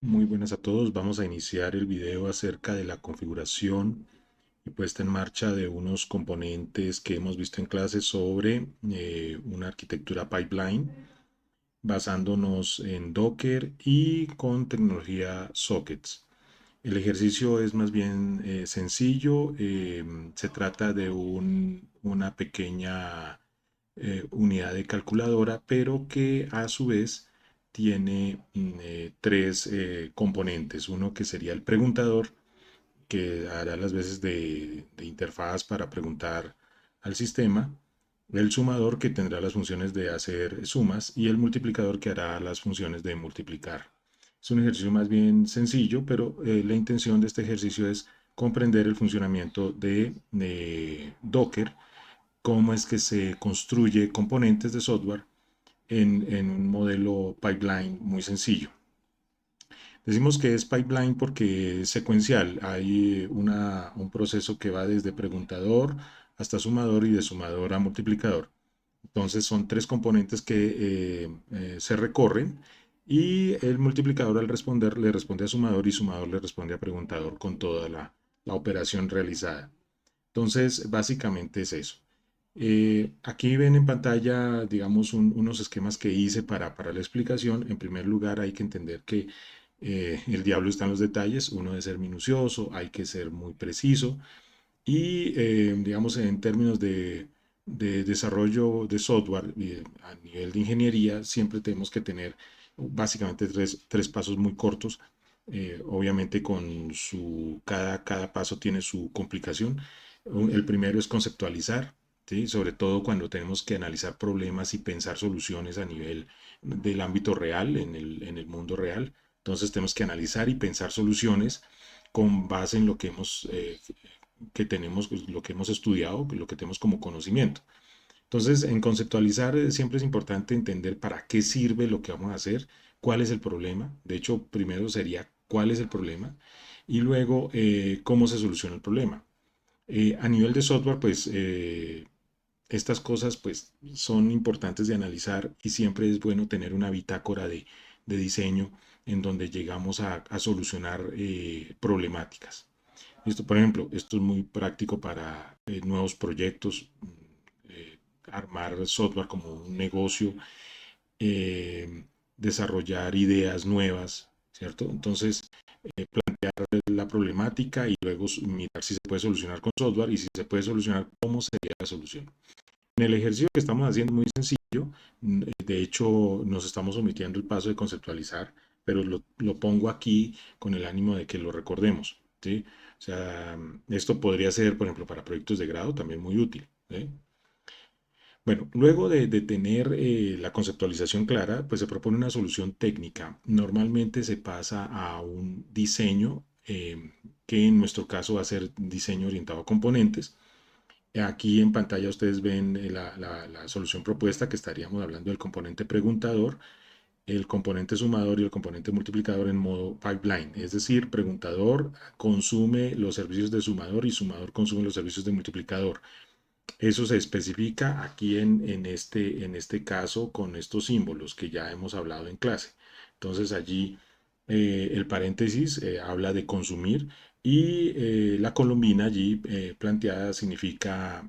Muy buenas a todos. Vamos a iniciar el video acerca de la configuración y puesta en marcha de unos componentes que hemos visto en clase sobre una arquitectura pipeline basándonos en Docker y con tecnología Sockets. El ejercicio es más bien sencillo. Se trata de una pequeña unidad de calculadora, pero que a su vez tiene tres componentes. Uno que sería el preguntador, que hará las veces de interfaz para preguntar al sistema, el sumador, que tendrá las funciones de hacer sumas, y el multiplicador, que hará las funciones de multiplicar. Es un ejercicio más bien sencillo, pero la intención de este ejercicio es comprender el funcionamiento de Docker, cómo es que se construye componentes de software en un modelo pipeline muy sencillo. Decimos que es pipeline porque es secuencial. Hay un proceso que va desde preguntador hasta sumador y de sumador a multiplicador. Entonces son tres componentes que se recorren y el multiplicador al responder le responde a sumador y sumador le responde a preguntador con toda la operación realizada. Entonces básicamente es eso. Aquí ven en pantalla, digamos, unos esquemas que hice para la explicación. En primer lugar, hay que entender que el diablo está en los detalles. Uno debe ser minucioso, hay que ser muy preciso. Y, digamos, en términos de desarrollo de software a nivel de ingeniería, siempre tenemos que tener básicamente tres pasos muy cortos. Obviamente cada paso tiene su complicación. El primero es conceptualizar, ¿sí? Sobre todo cuando tenemos que analizar problemas y pensar soluciones a nivel del ámbito real, en el mundo real. Entonces tenemos que analizar y pensar soluciones con base en lo que tenemos, lo que hemos estudiado, lo que tenemos como conocimiento. Entonces, en conceptualizar siempre es importante entender para qué sirve lo que vamos a hacer, cuál es el problema. De hecho, primero sería cuál es el problema y luego cómo se soluciona el problema. A nivel de software, pues estas cosas pues son importantes de analizar y siempre es bueno tener una bitácora de diseño en donde llegamos a solucionar problemáticas. Esto, por ejemplo, esto es muy práctico para nuevos proyectos, armar software como un negocio, eh, desarrollar ideas nuevas, ¿cierto? Entonces, la problemática y luego mirar si se puede solucionar con software y si se puede solucionar, cómo sería la solución. En el ejercicio que estamos haciendo muy sencillo, de hecho nos estamos omitiendo el paso de conceptualizar, pero lo pongo aquí con el ánimo de que lo recordemos, ¿sí? O sea, esto podría ser, por ejemplo, para proyectos de grado también muy útil, ¿sí? Bueno, luego de tener la conceptualización clara, pues se propone una solución técnica. Normalmente se pasa a un diseño, que en nuestro caso va a ser diseño orientado a componentes. Aquí en pantalla ustedes ven la solución propuesta, que estaríamos hablando del componente preguntador, el componente sumador y el componente multiplicador en modo pipeline. Es decir, preguntador consume los servicios de sumador y sumador consume los servicios de multiplicador. Eso se especifica aquí en este caso con estos símbolos que ya hemos hablado en clase. Entonces allí el paréntesis habla de consumir y la colombina allí planteada significa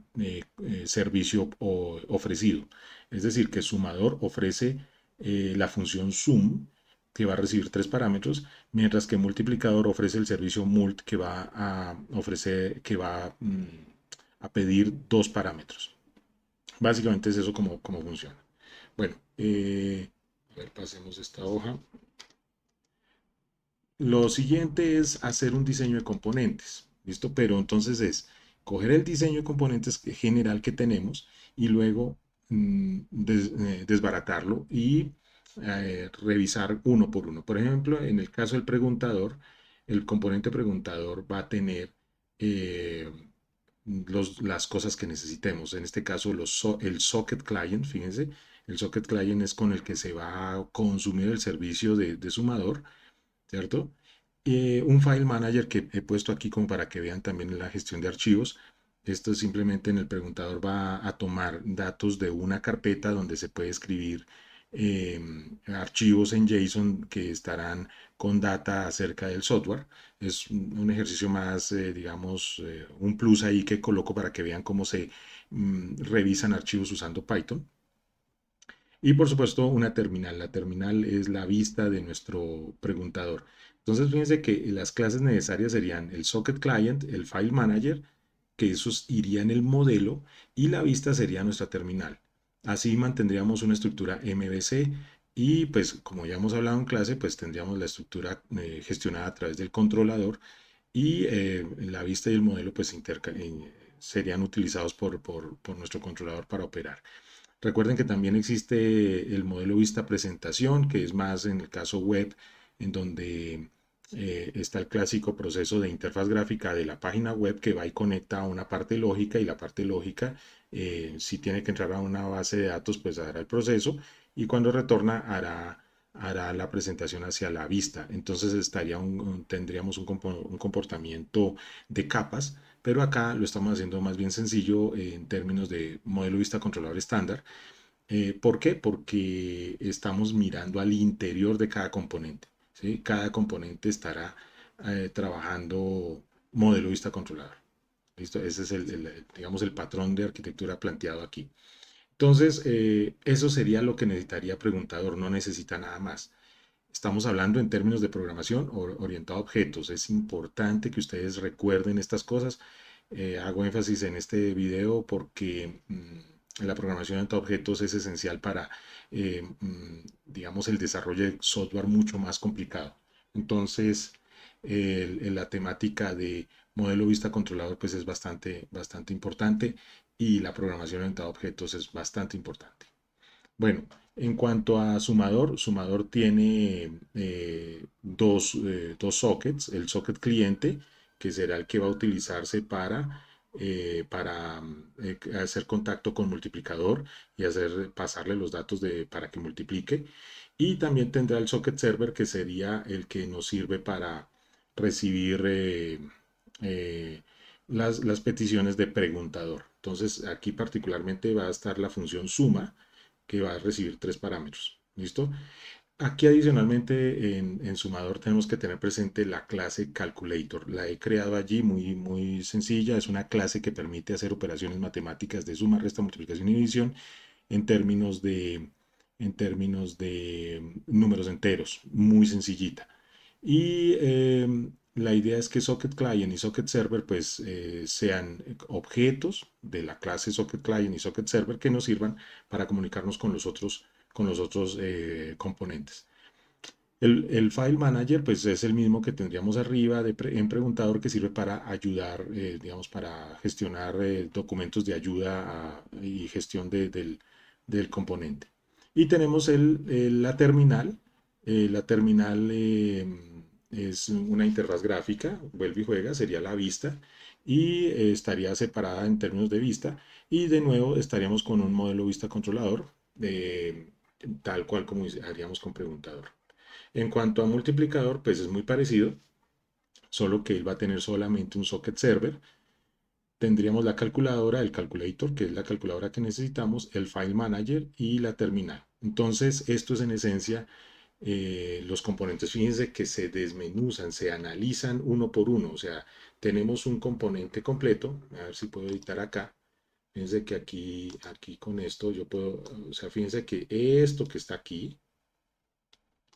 servicio ofrecido. Es decir, que sumador ofrece la función sum, que va a recibir tres parámetros, mientras que multiplicador ofrece el servicio mult, que va a ofrecer, que va a pedir dos parámetros. Básicamente es eso como funciona. Bueno, a ver, pasemos esta hoja. Lo siguiente es hacer un diseño de componentes, ¿listo? Pero entonces es coger el diseño de componentes general que tenemos y luego desbaratarlo y revisar uno por uno. Por ejemplo, en el caso del preguntador, el componente preguntador va a tener eh, las cosas que necesitemos. En este caso, el socket client, fíjense, el socket client es con el que se va a consumir el servicio de sumador, ¿cierto? Un file manager que he puesto aquí como para que vean también la gestión de archivos. Esto simplemente en el preguntador va a tomar datos de una carpeta donde se puede escribir archivos en JSON que estarán con data acerca del software. Es un ejercicio más, digamos, un plus ahí que coloco para que vean cómo se revisan archivos usando Python. Y por supuesto una terminal. La terminal es la vista de nuestro preguntador. Entonces fíjense que las clases necesarias serían el socket client, el file manager, que esos iría en el modelo, y la vista sería nuestra terminal. Así mantendríamos una estructura MVC y pues como ya hemos hablado en clase, pues tendríamos la estructura gestionada a través del controlador y la vista y el modelo pues serían utilizados por nuestro controlador para operar. Recuerden que también existe el modelo vista presentación, que es más en el caso web, en donde está el clásico proceso de interfaz gráfica de la página web que va y conecta a una parte lógica y la parte lógica, si tiene que entrar a una base de datos, pues hará el proceso y cuando retorna hará la presentación hacia la vista. Entonces tendríamos un comportamiento de capas, pero acá lo estamos haciendo más bien sencillo en términos de modelo vista controlador estándar. ¿Por qué? Porque estamos mirando al interior de cada componente. ¿Sí? Cada componente estará trabajando modelo vista controlador. ¿Listo? Ese es digamos, el patrón de arquitectura planteado aquí. Entonces, eso sería lo que necesitaría preguntador, no necesita nada más. Estamos hablando en términos de programación orientado a objetos. Es importante que ustedes recuerden estas cosas. Hago énfasis en este video porque la programación orientada a objetos es esencial para, digamos, el desarrollo de software mucho más complicado. Entonces, la temática de modelo vista controlador pues es bastante importante y la programación orientada a objetos es bastante importante. Bueno, en cuanto a sumador, sumador tiene dos sockets. El socket cliente, que será el que va a utilizarse para hacer contacto con multiplicador y pasarle los datos para que multiplique. Y también tendrá el socket server, que sería el que nos sirve para recibir las peticiones de preguntador. Entonces, aquí particularmente va a estar la función suma, que va a recibir tres parámetros. ¿Listo? Aquí adicionalmente en sumador tenemos que tener presente la clase calculator. La he creado allí muy sencilla. Es una clase que permite hacer operaciones matemáticas de suma, resta, multiplicación y división en términos de números enteros. Muy sencillita. Y la idea es que Socket Client y Socket Server pues sean objetos de la clase Socket Client y Socket Server que nos sirvan para comunicarnos con los otros componentes. El File Manager pues es el mismo que tendríamos arriba en preguntador, que sirve para ayudar, digamos, para gestionar documentos de ayuda y gestión del componente. Y tenemos la terminal. La terminal es una interfaz gráfica, vuelve y juega, sería la vista y estaría separada en términos de vista. Y de nuevo estaríamos con un modelo vista controlador, tal cual como haríamos con preguntador. En cuanto a multiplicador, pues es muy parecido, solo que él va a tener solamente un socket server. Tendríamos la calculadora, el calculator, que es la calculadora que necesitamos, el file manager y la terminal. Entonces, esto es en esencia los componentes. Fíjense que se desmenuzan, se analizan uno por uno. O sea, tenemos un componente completo. A ver si puedo editar acá. Fíjense que aquí con esto yo puedo, o sea, fíjense que esto que está aquí,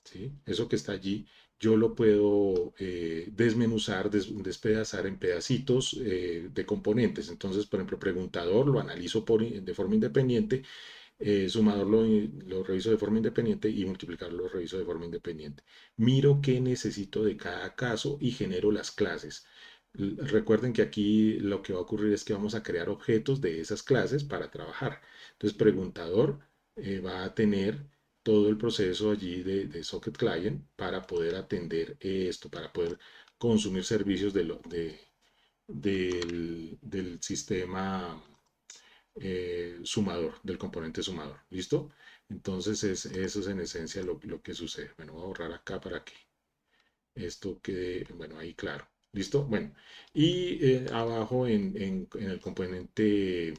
¿sí? Eso que está allí, yo lo puedo desmenuzar, despedazar en pedacitos de componentes. Entonces, por ejemplo, preguntador lo analizo de forma independiente, sumador lo reviso de forma independiente y multiplicador lo reviso de forma independiente. Miro qué necesito de cada caso y genero las clases. Recuerden que aquí lo que va a ocurrir es que vamos a crear objetos de esas clases para trabajar. Entonces, preguntador va a tener todo el proceso allí de Socket Client para poder atender esto, para poder consumir servicios del sistema sumador, del componente sumador. ¿Listo? Entonces, eso es en esencia lo que sucede. Bueno, voy a borrar acá para que esto quede, bueno, ahí claro. ¿Listo? Bueno, y abajo en el componente,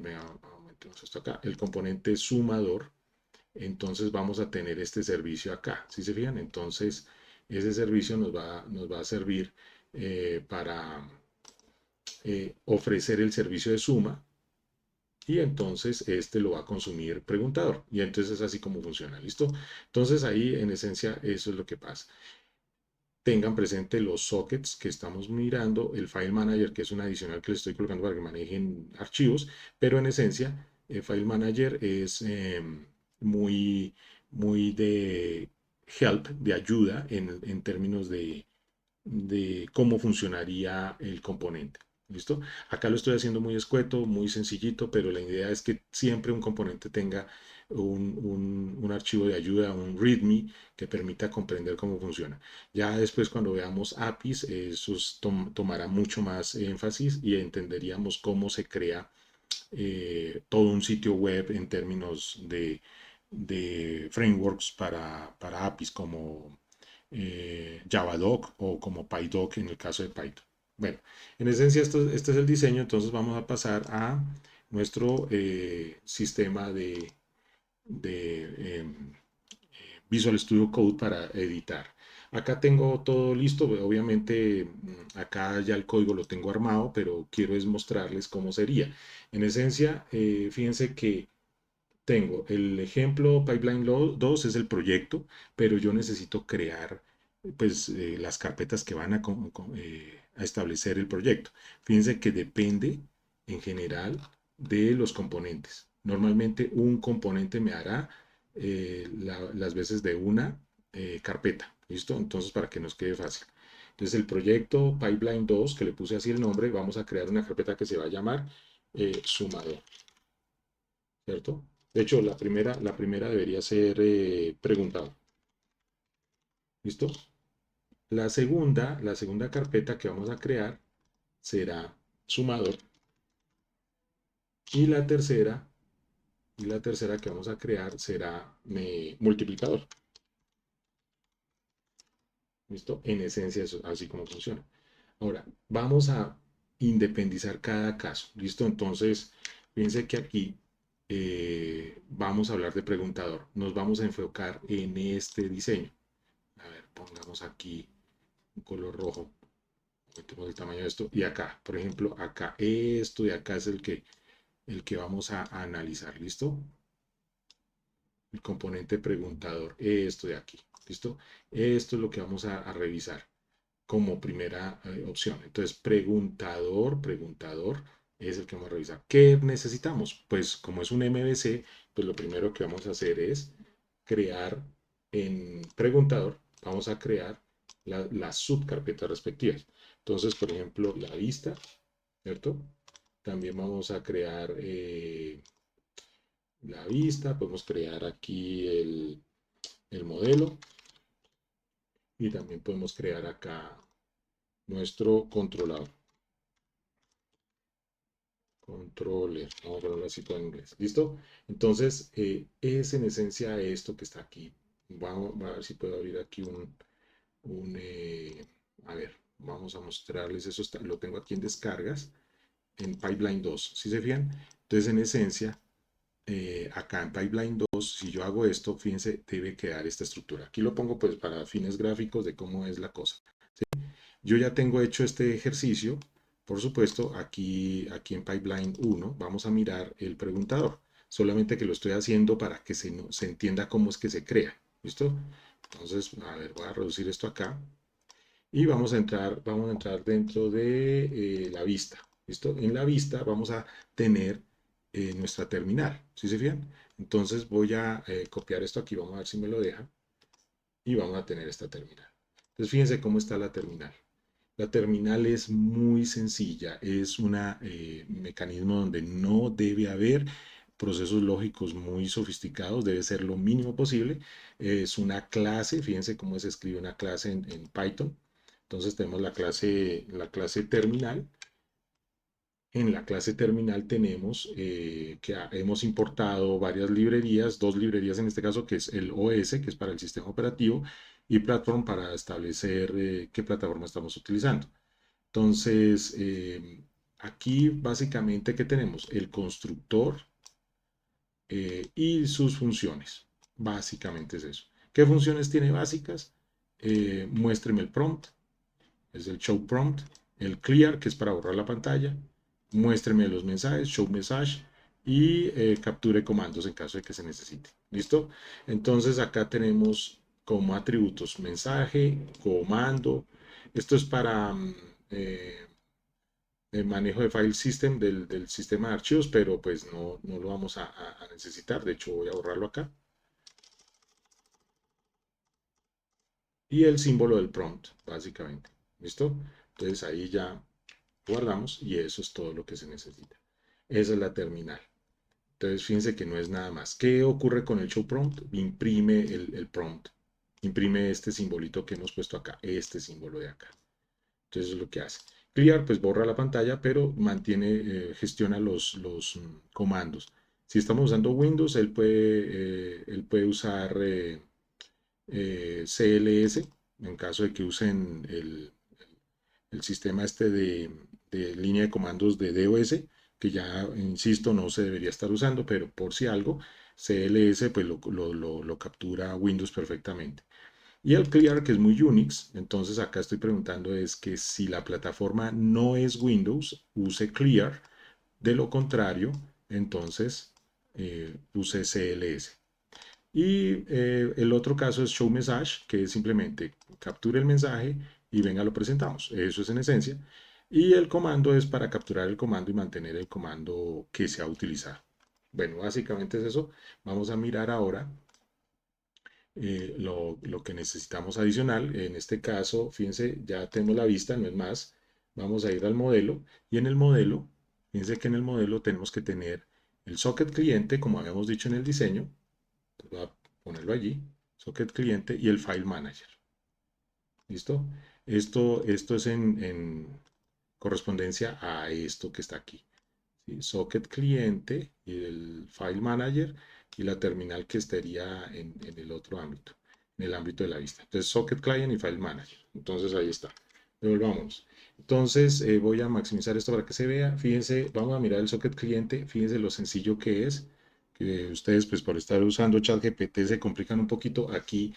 me da un momento metemos esto acá, el componente sumador, entonces vamos a tener este servicio acá, ¿sí se fijan? Entonces, ese servicio nos va a servir para ofrecer el servicio de suma y entonces este lo va a consumir preguntador. Y entonces es así como funciona, ¿listo? Entonces ahí en esencia eso es lo que pasa. Tengan presente los sockets que estamos mirando, el file manager que es un adicional que les estoy colocando para que manejen archivos, pero en esencia el file manager es muy, muy de help, de ayuda en términos de cómo funcionaría el componente. ¿Listo? Acá lo estoy haciendo muy escueto, muy sencillito, pero la idea es que siempre un componente tenga un archivo de ayuda, un README que permita comprender cómo funciona. Ya después cuando veamos APIs, eso tomará mucho más énfasis y entenderíamos cómo se crea todo un sitio web en términos de frameworks para APIs como Javadoc o como PyDoc en el caso de Python. Bueno, en esencia este es el diseño, entonces vamos a pasar a nuestro sistema de Visual Studio Code para editar. Acá tengo todo listo, obviamente acá ya el código lo tengo armado, pero quiero es mostrarles cómo sería. En esencia, fíjense que tengo el ejemplo Pipeline 2 es el proyecto, pero yo necesito crear pues las carpetas que van a establecer el proyecto. Fíjense que depende en general de los componentes. Normalmente un componente me hará las veces de una carpeta. ¿Listo? Entonces para que nos quede fácil. Entonces el proyecto Pipeline 2, que le puse así el nombre, vamos a crear una carpeta que se va a llamar sumador. ¿Cierto? De hecho, la primera debería ser preguntado. ¿Listo? La segunda carpeta que vamos a crear será sumador. Y la tercera que vamos a crear será multiplicador. ¿Listo? En esencia, eso, así como funciona. Ahora, vamos a independizar cada caso. ¿Listo? Entonces, fíjense que aquí vamos a hablar de preguntador. Nos vamos a enfocar en este diseño. A ver, pongamos aquí un color rojo. Metemos el tamaño de esto. Y acá, por ejemplo, acá, esto de acá es el que vamos a analizar. ¿Listo? El componente preguntador. Esto de aquí. ¿Listo? Esto es lo que vamos a revisar como primera opción. Entonces, preguntador es el que vamos a revisar. ¿Qué necesitamos? Pues como es un MVC, pues lo primero que vamos a hacer es crear en preguntador, vamos a crear las subcarpetas respectivas. Entonces, por ejemplo, la vista, ¿cierto? También vamos a crear la vista, podemos crear aquí el modelo y también podemos crear acá nuestro controlador. Controller, vamos a ponerlo así todo en inglés, ¿listo? Entonces, es en esencia esto que está aquí. Vamos a ver si puedo abrir aquí a ver, vamos a mostrarles eso, lo tengo aquí en descargas, en Pipeline 2, ¿sí se fijan? Entonces, en esencia, acá en Pipeline 2, si yo hago esto, fíjense, debe quedar esta estructura. Aquí lo pongo pues para fines gráficos de cómo es la cosa. Yo ya tengo hecho este ejercicio. Por supuesto, aquí en Pipeline 1 vamos a mirar el preguntador. Solamente que lo estoy haciendo para que se entienda cómo es que se crea. ¿Listo? Entonces, a ver, voy a reducir esto acá. Y vamos a entrar dentro de la vista. ¿Listo? En la vista vamos a tener nuestra terminal. ¿Sí se fijan? Entonces voy a copiar esto aquí. Vamos a ver si me lo deja. Y vamos a tener esta terminal. Entonces, fíjense cómo está la terminal. La terminal es muy sencilla, es un mecanismo donde no debe haber procesos lógicos muy sofisticados, debe ser lo mínimo posible. Es una clase, fíjense cómo se escribe una clase en Python. Entonces tenemos la clase terminal. En la clase terminal tenemos que hemos importado varias librerías, dos librerías en este caso, que es el OS, que es para el sistema operativo, y Platform para establecer qué plataforma estamos utilizando. Entonces, aquí básicamente, ¿qué tenemos? El constructor, y sus funciones. Básicamente es eso. ¿Qué funciones tiene básicas? Muéstreme el prompt, es el show prompt, el clear, que es para borrar la pantalla, muéstreme los mensajes, show message, y capture comandos en caso de que se necesite. ¿Listo? Entonces acá tenemos como atributos mensaje, comando. Esto es para el manejo de file system del sistema de archivos, pero pues no lo vamos a necesitar. De hecho, voy a borrarlo acá. Y el símbolo del prompt, básicamente. ¿Listo? Entonces ahí ya guardamos y eso es todo lo que se necesita. Esa es la terminal. Entonces fíjense que no es nada más. ¿Qué ocurre con el show prompt? Imprime el prompt. Imprime este simbolito que hemos puesto acá, este símbolo de acá. Entonces es lo que hace. Clear pues borra la pantalla, pero mantiene, gestiona los comandos. Si estamos usando Windows, él puede usar CLS en caso de que usen el sistema este de línea de comandos de DOS, que ya, insisto, no se debería estar usando, pero por si algo, CLS pues lo captura Windows perfectamente. Y el Clear, que es muy Unix, entonces acá estoy preguntando es que si la plataforma no es Windows, use Clear, de lo contrario, entonces use CLS. Y el otro caso es show message, que es simplemente capture el mensaje y venga, lo presentamos. Eso es en esencia. Y el comando es para capturar el comando y mantener el comando que se ha utilizado. Bueno, básicamente es eso. Vamos a mirar ahora lo que necesitamos adicional. En este caso, fíjense, ya tenemos la vista, no es más. Vamos a ir al modelo y en el modelo, fíjense que en el modelo tenemos que tener el socket cliente, como habíamos dicho en el diseño. Voy a ponerlo allí, socket cliente y el file manager. ¿Listo? Esto es en correspondencia a esto que está aquí. ¿Sí? Socket cliente y el file manager y la terminal que estaría en el otro ámbito, en el ámbito de la vista. Entonces, socket client y file manager. Entonces, ahí está. Devolvamos. Entonces, voy a maximizar esto para que se vea. Fíjense, vamos a mirar el socket cliente. Fíjense lo sencillo que es. Que ustedes, pues por estar usando ChatGPT, se complican un poquito. Aquí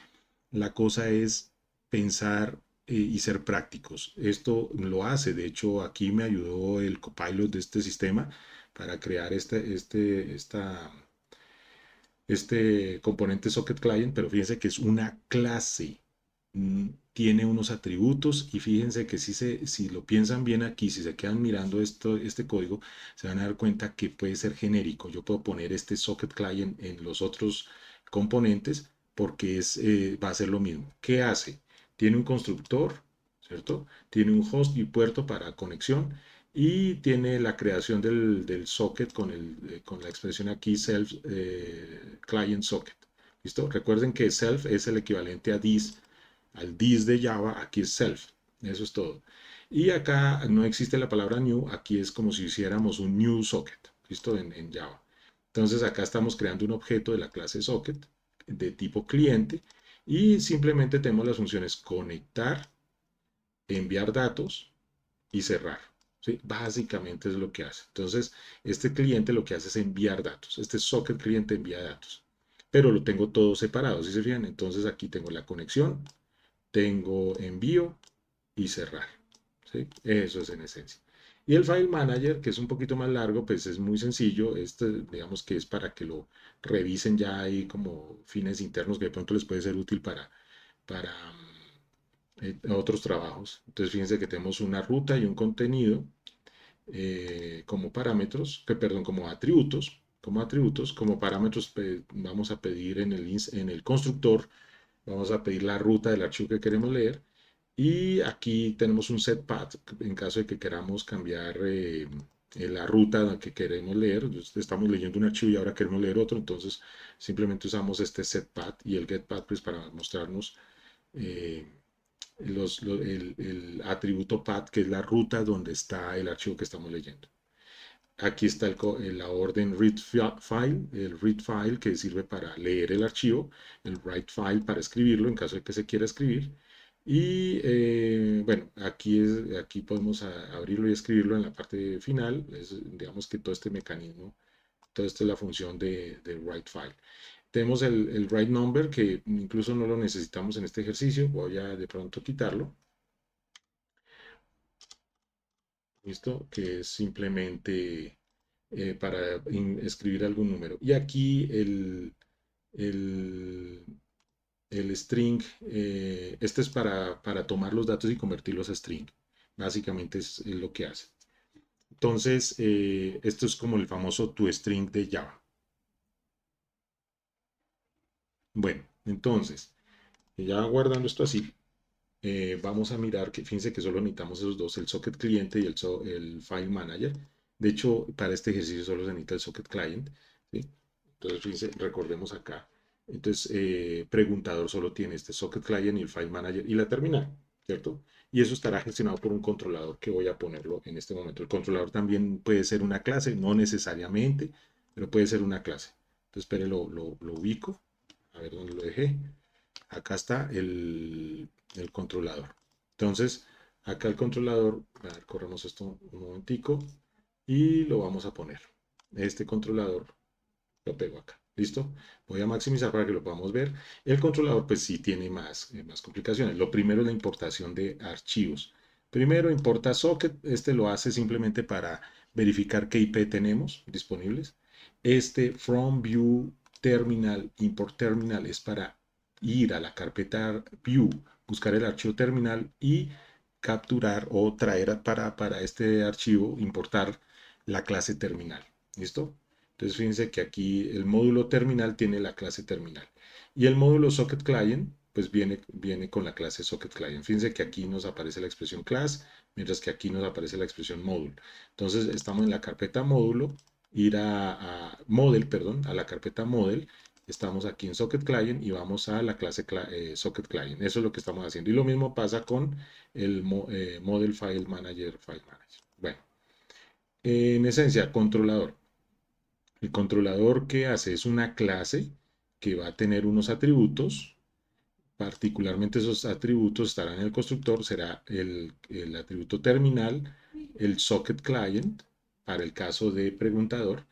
la cosa es pensar y ser prácticos. Esto lo hace, de hecho, aquí me ayudó el copilot de este sistema para crear este componente socket client, pero fíjense que es una clase, tiene unos atributos y fíjense que si lo piensan bien aquí, si se quedan mirando este código, se van a dar cuenta que puede ser genérico. Yo puedo poner este socket client en los otros componentes porque va a ser lo mismo. ¿Qué hace? Tiene un constructor, ¿cierto? Tiene un host y puerto para conexión y tiene la creación del socket con la expresión aquí self client socket. ¿Listo? Recuerden que self es el equivalente a this, al this de Java, aquí es self. Eso es todo. Y acá no existe la palabra new, aquí es como si hiciéramos un new socket. ¿Listo? En Java. Entonces acá estamos creando un objeto de la clase socket de tipo cliente y simplemente tenemos las funciones conectar, enviar datos y cerrar. ¿Sí? Básicamente es lo que hace. Entonces, este cliente lo que hace es enviar datos. Este socket cliente envía datos. Pero lo tengo todo separado, si se fijan. Entonces aquí tengo la conexión, tengo envío y cerrar. ¿Sí? Eso es en esencia. Y el File Manager, que es un poquito más largo, pues es muy sencillo. Este, digamos que es para que lo revisen ya ahí como fines internos que de pronto les puede ser útil para otros trabajos. Entonces fíjense que tenemos una ruta y un contenido como parámetros, perdón, como parámetros vamos a pedir en el constructor, vamos a pedir la ruta del archivo que queremos leer y aquí tenemos un set path en caso de que queramos cambiar la ruta que queremos leer. Estamos leyendo un archivo y ahora queremos leer otro, entonces simplemente usamos este set path y el get path pues, para mostrarnos eh, atributo path, que es la ruta donde está el archivo que estamos leyendo. Aquí está la orden read file, el read file que sirve para leer el archivo, el write file para escribirlo en caso de que se quiera escribir. Y bueno, aquí podemos abrirlo y escribirlo en la parte final. Digamos que todo este mecanismo Entonces, esta es la función de write file. Tenemos el write number, que incluso no lo necesitamos en este ejercicio. Voy a de pronto quitarlo. ¿Listo? Que es simplemente para escribir algún número. Y aquí el, el string, este es para tomar los datos y convertirlos a string. Básicamente es lo que hace. Entonces, esto es como el famoso toString de Java. Bueno, entonces, ya guardando esto así, vamos a mirar que fíjense que solo necesitamos esos dos, el socket cliente y el file manager. De hecho, para este ejercicio solo se necesita el socket client, ¿sí? Entonces, fíjense, recordemos acá. Entonces, preguntador solo tiene este socket client y el file manager y la terminal, ¿cierto? Y eso estará gestionado por un controlador que voy a ponerlo en este momento. El controlador también puede ser una clase, no necesariamente, pero puede ser una clase. Entonces, espere, lo ubico. A ver dónde lo dejé. Acá está el controlador. Entonces, acá el controlador, a ver, corremos esto un momentico y lo vamos a poner. Este controlador lo pego acá. ¿Listo? Voy a maximizar para que lo podamos ver. El controlador, pues sí tiene más complicaciones. Lo primero es la importación de archivos. Primero importa socket. Este lo hace simplemente para verificar qué IP tenemos disponibles. Este from view terminal, import terminal, es para ir a la carpeta view, buscar el archivo terminal y capturar o traer para este archivo, importar la clase terminal. ¿Listo? Entonces fíjense que aquí el módulo terminal tiene la clase terminal. Y el módulo socket client pues viene con la clase socket client. Fíjense que aquí nos aparece la expresión class, mientras que aquí nos aparece la expresión módulo. Entonces estamos en la carpeta módulo, ir a model, perdón, a la carpeta model. Estamos aquí en socket client y vamos a la clase socket client. Eso es lo que estamos haciendo. Y lo mismo pasa con el model file manager, file manager. Bueno, en esencia, controlador. El controlador que hace es una clase que va a tener unos atributos. Particularmente esos atributos estarán en el constructor. Será el atributo terminal, el socket client para el caso de preguntador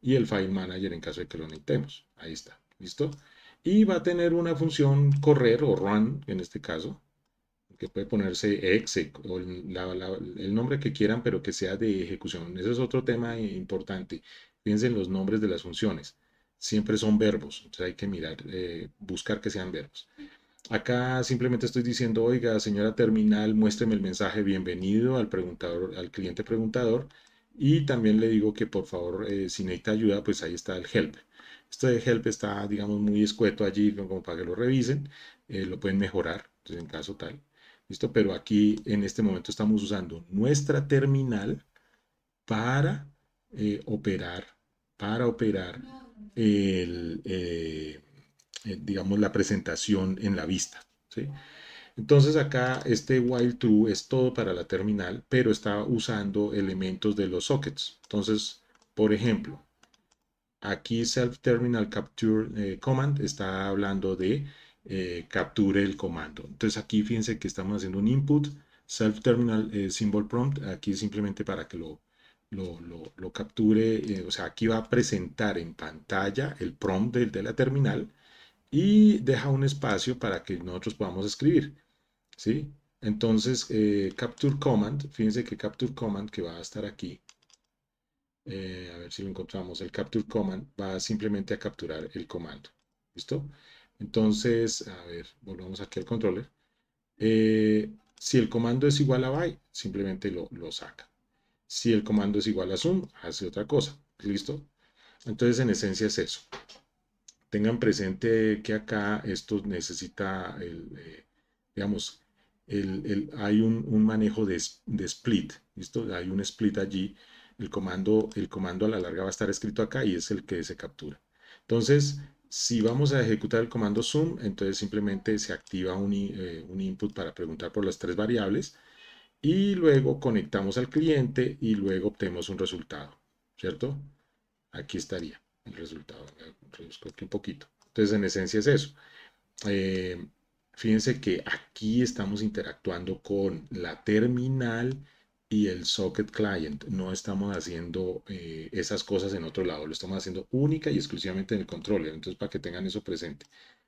y el file manager en caso de que lo necesitemos. Ahí está. ¿Listo? Y va a tener una función correr o run en este caso, que puede ponerse exec o el nombre que quieran, pero que sea de ejecución. Ese es otro tema importante. Fíjense en los nombres de las funciones. Siempre son verbos, entonces hay que mirar, buscar que sean verbos. Acá simplemente estoy diciendo, oiga, señora terminal, muéstreme el mensaje bienvenido al preguntador, al cliente preguntador. Y también le digo que por favor, si necesita ayuda, pues ahí está el help. Esto de help está, digamos, muy escueto allí, como para que lo revisen. Lo pueden mejorar, entonces, en caso tal. ¿Listo? Pero aquí en este momento estamos usando nuestra terminal para operar, para operar digamos, la presentación en la vista. ¿Sí? Entonces acá este while true es todo para la terminal, pero está usando elementos de los sockets. Entonces, por ejemplo, aquí self terminal capture command está hablando de capture el comando. Entonces aquí fíjense que estamos haciendo un input self terminal symbol prompt. Aquí simplemente para que lo capture. O sea, aquí va a presentar en pantalla el prompt de la terminal y deja un espacio para que nosotros podamos escribir. ¿Sí? Entonces, capture command, fíjense que capture command que va a estar aquí, a ver si lo encontramos, el capture command va simplemente a capturar el comando. ¿Listo? Entonces, a ver, volvamos aquí al controller. Si el comando es igual a by, simplemente lo saca. Si el comando es igual a zoom, hace otra cosa. ¿Listo? Entonces, en esencia es eso. Tengan presente que acá esto necesita, digamos, hay un manejo de split. ¿Listo? Hay un split allí. El comando a la larga va a estar escrito acá y es el que se captura. Entonces, si vamos a ejecutar el comando zoom, entonces simplemente se activa un input para preguntar por las tres variables y luego conectamos al cliente y luego obtenemos un resultado, ¿cierto? Aquí estaría el resultado. Reduzco aquí un poquito. Entonces, en esencia es eso. Eh, Fíjense que aquí estamos interactuando con la terminal y el socket client. No estamos haciendo esas cosas en otro lado, lo estamos haciendo única y exclusivamente en el controller. Entonces, para que tengan eso presente.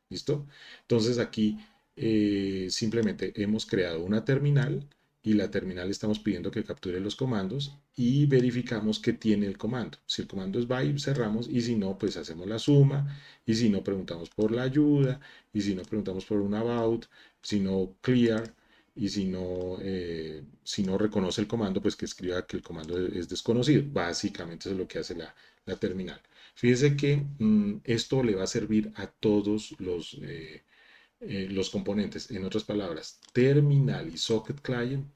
¿Listo? Entonces, aquí simplemente hemos creado una terminal y la terminal estamos pidiendo que capture los comandos y verificamos que tiene el comando. Si el comando es by, cerramos y si no, pues hacemos la suma y si no, preguntamos por la ayuda y si no, preguntamos por un about, si no, clear y si no reconoce el comando, pues que escriba que el comando es desconocido. Básicamente eso es lo que hace la terminal. Fíjese que esto le va a servir a todos los componentes. En otras palabras, terminal y socket client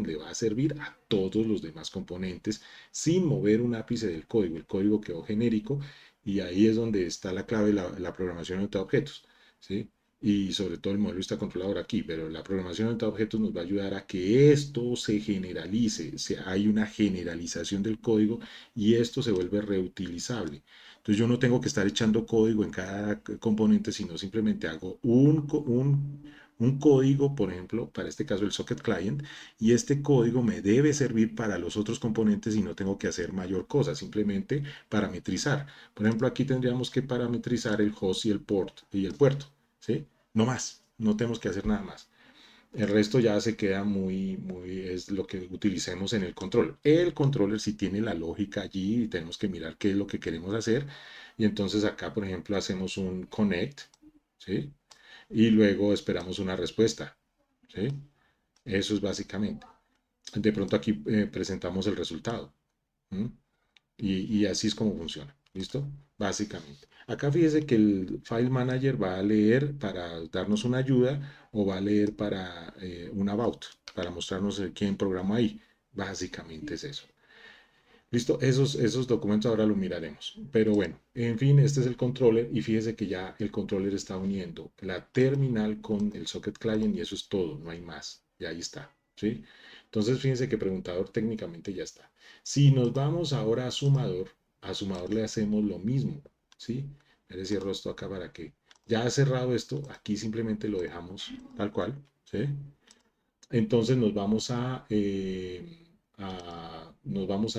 le va a servir a todos los demás componentes sin mover un ápice del código. El código quedó genérico y ahí es donde está la clave de la programación orientada a objetos. ¿Sí? Y sobre todo el modelo está controlador aquí, pero la programación orientada a objetos nos va a ayudar a que esto se generalice, hay una generalización del código y esto se vuelve reutilizable. Entonces yo no tengo que estar echando código en cada componente, sino simplemente hago un código, por ejemplo, para este caso el socket client, y este código me debe servir para los otros componentes y no tengo que hacer mayor cosa, simplemente parametrizar. Por ejemplo, aquí tendríamos que parametrizar el host y el puerto, ¿sí? No más, no tenemos que hacer nada más. El resto ya se queda es lo que utilicemos en el control. El controller sí tiene la lógica allí y tenemos que mirar qué es lo que queremos hacer. Y entonces acá, por ejemplo, hacemos un connect, ¿sí? Y luego esperamos una respuesta, ¿sí? Eso es básicamente. De pronto aquí presentamos el resultado. ¿Mm? Y así es como funciona. ¿Listo? Básicamente. Acá fíjese que el File Manager va a leer para darnos una ayuda o va a leer para un about, para mostrarnos quién programó ahí. Básicamente es eso. Listo, esos documentos ahora lo miraremos. Pero bueno, en fin, este es el controller y fíjese que ya el controller está uniendo la terminal con el socket client y eso es todo, no hay más. Y ahí está, ¿sí? Entonces fíjense que preguntador técnicamente ya está. Si nos vamos ahora a sumador le hacemos lo mismo, ¿sí? Le cierro esto acá para que ya ha cerrado esto, aquí simplemente lo dejamos tal cual, ¿sí? Entonces nos vamos a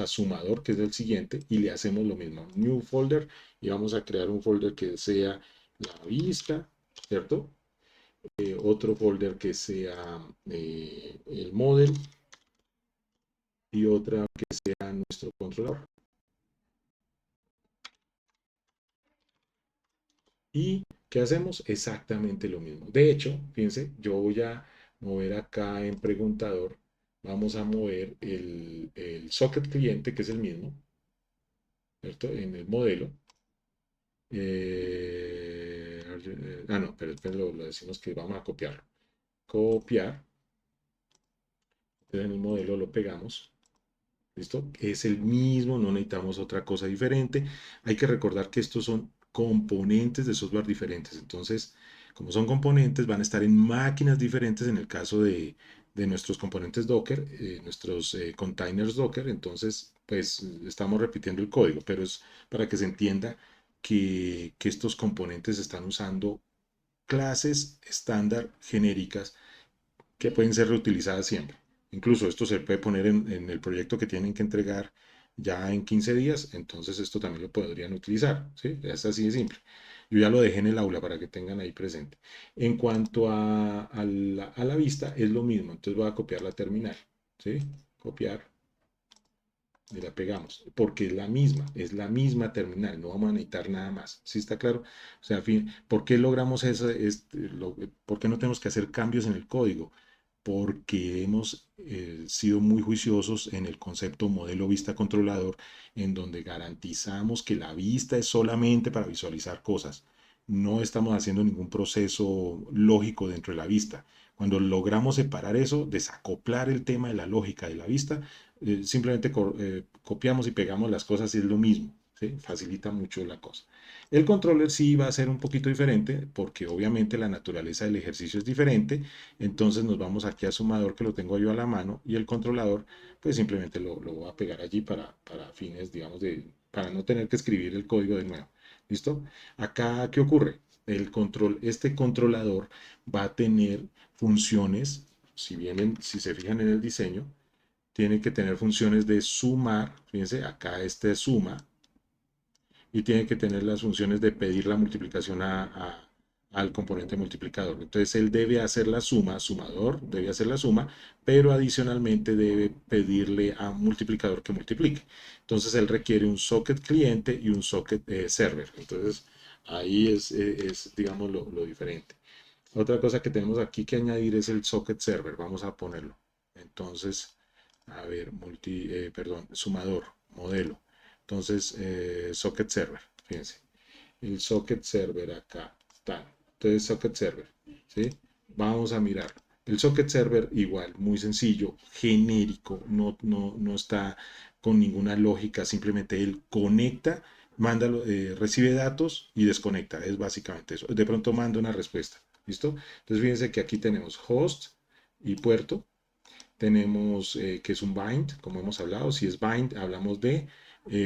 sumador, que es el siguiente, y le hacemos lo mismo, new folder, y vamos a crear un folder que sea la vista, ¿cierto? Otro folder que sea el model y otra que sea nuestro controlador. ¿Y qué hacemos? Exactamente lo mismo. De hecho, fíjense, yo voy a mover acá en preguntador, vamos a mover el socket cliente, que es el mismo, ¿cierto? En el modelo. No, pero después lo decimos que vamos a copiarlo. Copiar. Entonces en el modelo lo pegamos. ¿Listo? Es el mismo, no necesitamos otra cosa diferente. Hay que recordar que estos son componentes de software diferentes. Entonces, como son componentes, van a estar en máquinas diferentes en el caso de nuestros componentes Docker, nuestros containers Docker. Entonces, pues estamos repitiendo el código, pero es para que se entienda que estos componentes están usando clases estándar genéricas que pueden ser reutilizadas siempre. Incluso esto se puede poner en el proyecto que tienen que entregar ya en 15 días, entonces esto también lo podrían utilizar, ¿sí? Es así de simple. Yo ya lo dejé en el aula para que tengan ahí presente. En cuanto a la vista, es lo mismo, entonces voy a copiar la terminal, ¿sí? Copiar y la pegamos, porque es la misma terminal, no vamos a necesitar nada más, ¿sí está claro? O sea, ¿por qué logramos eso? ¿Por qué no tenemos que hacer cambios en el código? Porque hemos sido muy juiciosos en el concepto modelo vista controlador, en donde garantizamos que la vista es solamente para visualizar cosas. No estamos haciendo ningún proceso lógico dentro de la vista. Cuando logramos separar eso, desacoplar el tema de la lógica de la vista, simplemente copiamos y pegamos las cosas y es lo mismo. ¿Sí? Facilita mucho la cosa. El controller sí va a ser un poquito diferente porque obviamente la naturaleza del ejercicio es diferente. Entonces nos vamos aquí a sumador que lo tengo yo a la mano y el controlador pues simplemente lo voy a pegar allí para fines, digamos, para no tener que escribir el código de nuevo. ¿Listo? Acá, ¿qué ocurre? Este controlador va a tener funciones si se fijan en el diseño, tiene que tener funciones de sumar, fíjense, acá este suma, y tiene que tener las funciones de pedir la multiplicación al componente multiplicador. Entonces él debe hacer la suma, sumador, debe hacer la suma, pero adicionalmente debe pedirle a un multiplicador que multiplique. Entonces él requiere un socket cliente y un socket server. Entonces ahí es digamos, lo diferente. Otra cosa que tenemos aquí que añadir es el socket server. Vamos a ponerlo. Entonces, a ver, perdón, sumador, modelo. Entonces, socket server, fíjense. El socket server acá está. Entonces, socket server, ¿sí? Vamos a mirar. El socket server igual, muy sencillo, genérico, no está con ninguna lógica, simplemente él conecta, manda, recibe datos y desconecta, es básicamente eso. De pronto manda una respuesta, ¿listo? Entonces fíjense que aquí tenemos host y puerto, tenemos que es un bind, como hemos hablado. Si es bind, hablamos de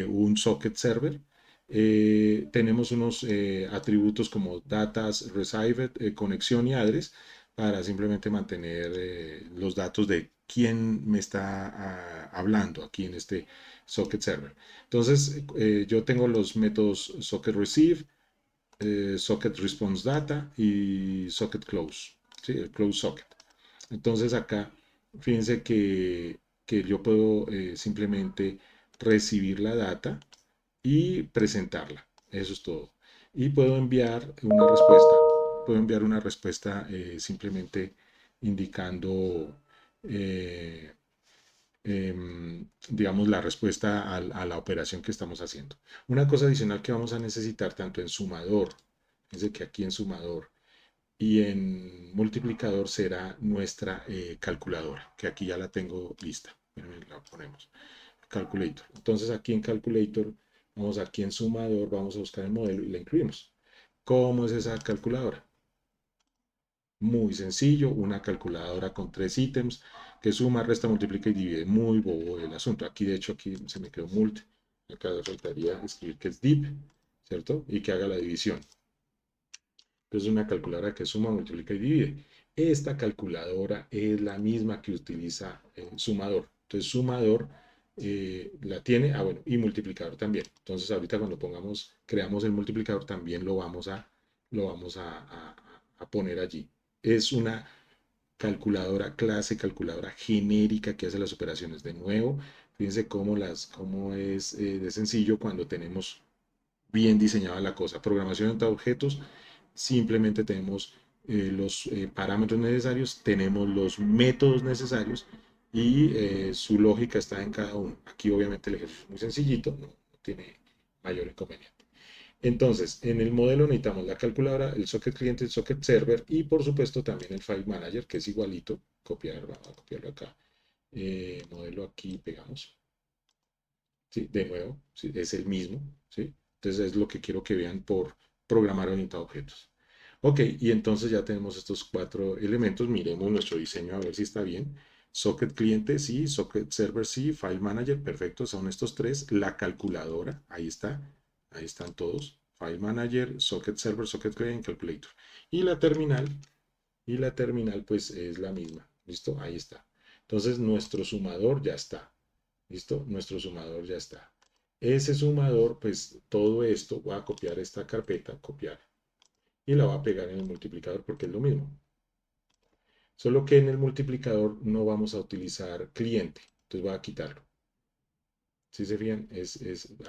un socket server. Tenemos unos atributos como datas received, conexión y address para simplemente mantener los datos de quién me está hablando aquí en este socket server. Entonces, yo tengo los métodos socket receive, socket response data y socket close, ¿sí? El close socket. Entonces acá, fíjense que yo puedo simplemente recibir la data y presentarla. Eso es todo. Y puedo enviar una respuesta. Puedo enviar una respuesta simplemente indicando, eh, digamos, la respuesta a la operación que estamos haciendo. Una cosa adicional que vamos a necesitar tanto en sumador, fíjense que aquí en sumador y en multiplicador será nuestra calculadora, que aquí ya la tengo lista. La ponemos. Calculator. Entonces aquí en Calculator, vamos aquí en sumador, vamos a buscar el modelo y la incluimos. ¿Cómo es esa calculadora? Muy sencillo, una calculadora con 3 ítems que suma, resta, multiplica y divide. Muy bobo el asunto. Aquí, de hecho, aquí se me quedó multi. Acá faltaría escribir que es div, ¿cierto? Y que haga la división. Entonces, una calculadora que suma, multiplica y divide. Esta calculadora es la misma que utiliza el sumador. Entonces, sumador la tiene, bueno, y multiplicador también. Entonces, ahorita cuando creamos el multiplicador, también lo vamos a poner allí. Es una calculadora clase, calculadora genérica que hace las operaciones. De nuevo, fíjense cómo es de sencillo cuando tenemos bien diseñada la cosa. Programación entre objetos, simplemente tenemos los parámetros necesarios, tenemos los métodos necesarios y su lógica está en cada uno. Aquí obviamente el ejercicio es muy sencillito, no tiene mayor inconveniente. Entonces, en el modelo necesitamos la calculadora, el socket cliente, el socket server y por supuesto también el file manager, que es igualito. Vamos a copiarlo acá. Modelo aquí, pegamos. ¿Sí? De nuevo, ¿sí? Es el mismo, ¿sí? Entonces es lo que quiero que vean por programar orientado a objetos. Ok, y entonces ya tenemos estos 4 elementos. Miremos nuestro diseño a ver si está bien. Socket cliente, sí. Socket server, sí. File manager, perfecto. Son estos 3. La calculadora, ahí está. Ahí están todos. File manager, socket server, socket client, calculator. Y la terminal pues es la misma. ¿Listo? Ahí está. Entonces nuestro sumador ya está. ¿Listo? Nuestro sumador ya está. Ese sumador, pues todo esto, voy a copiar esta carpeta, copiar, y la voy a pegar en el multiplicador porque es lo mismo. Solo que en el multiplicador no vamos a utilizar cliente, entonces voy a quitarlo. Si se fijan,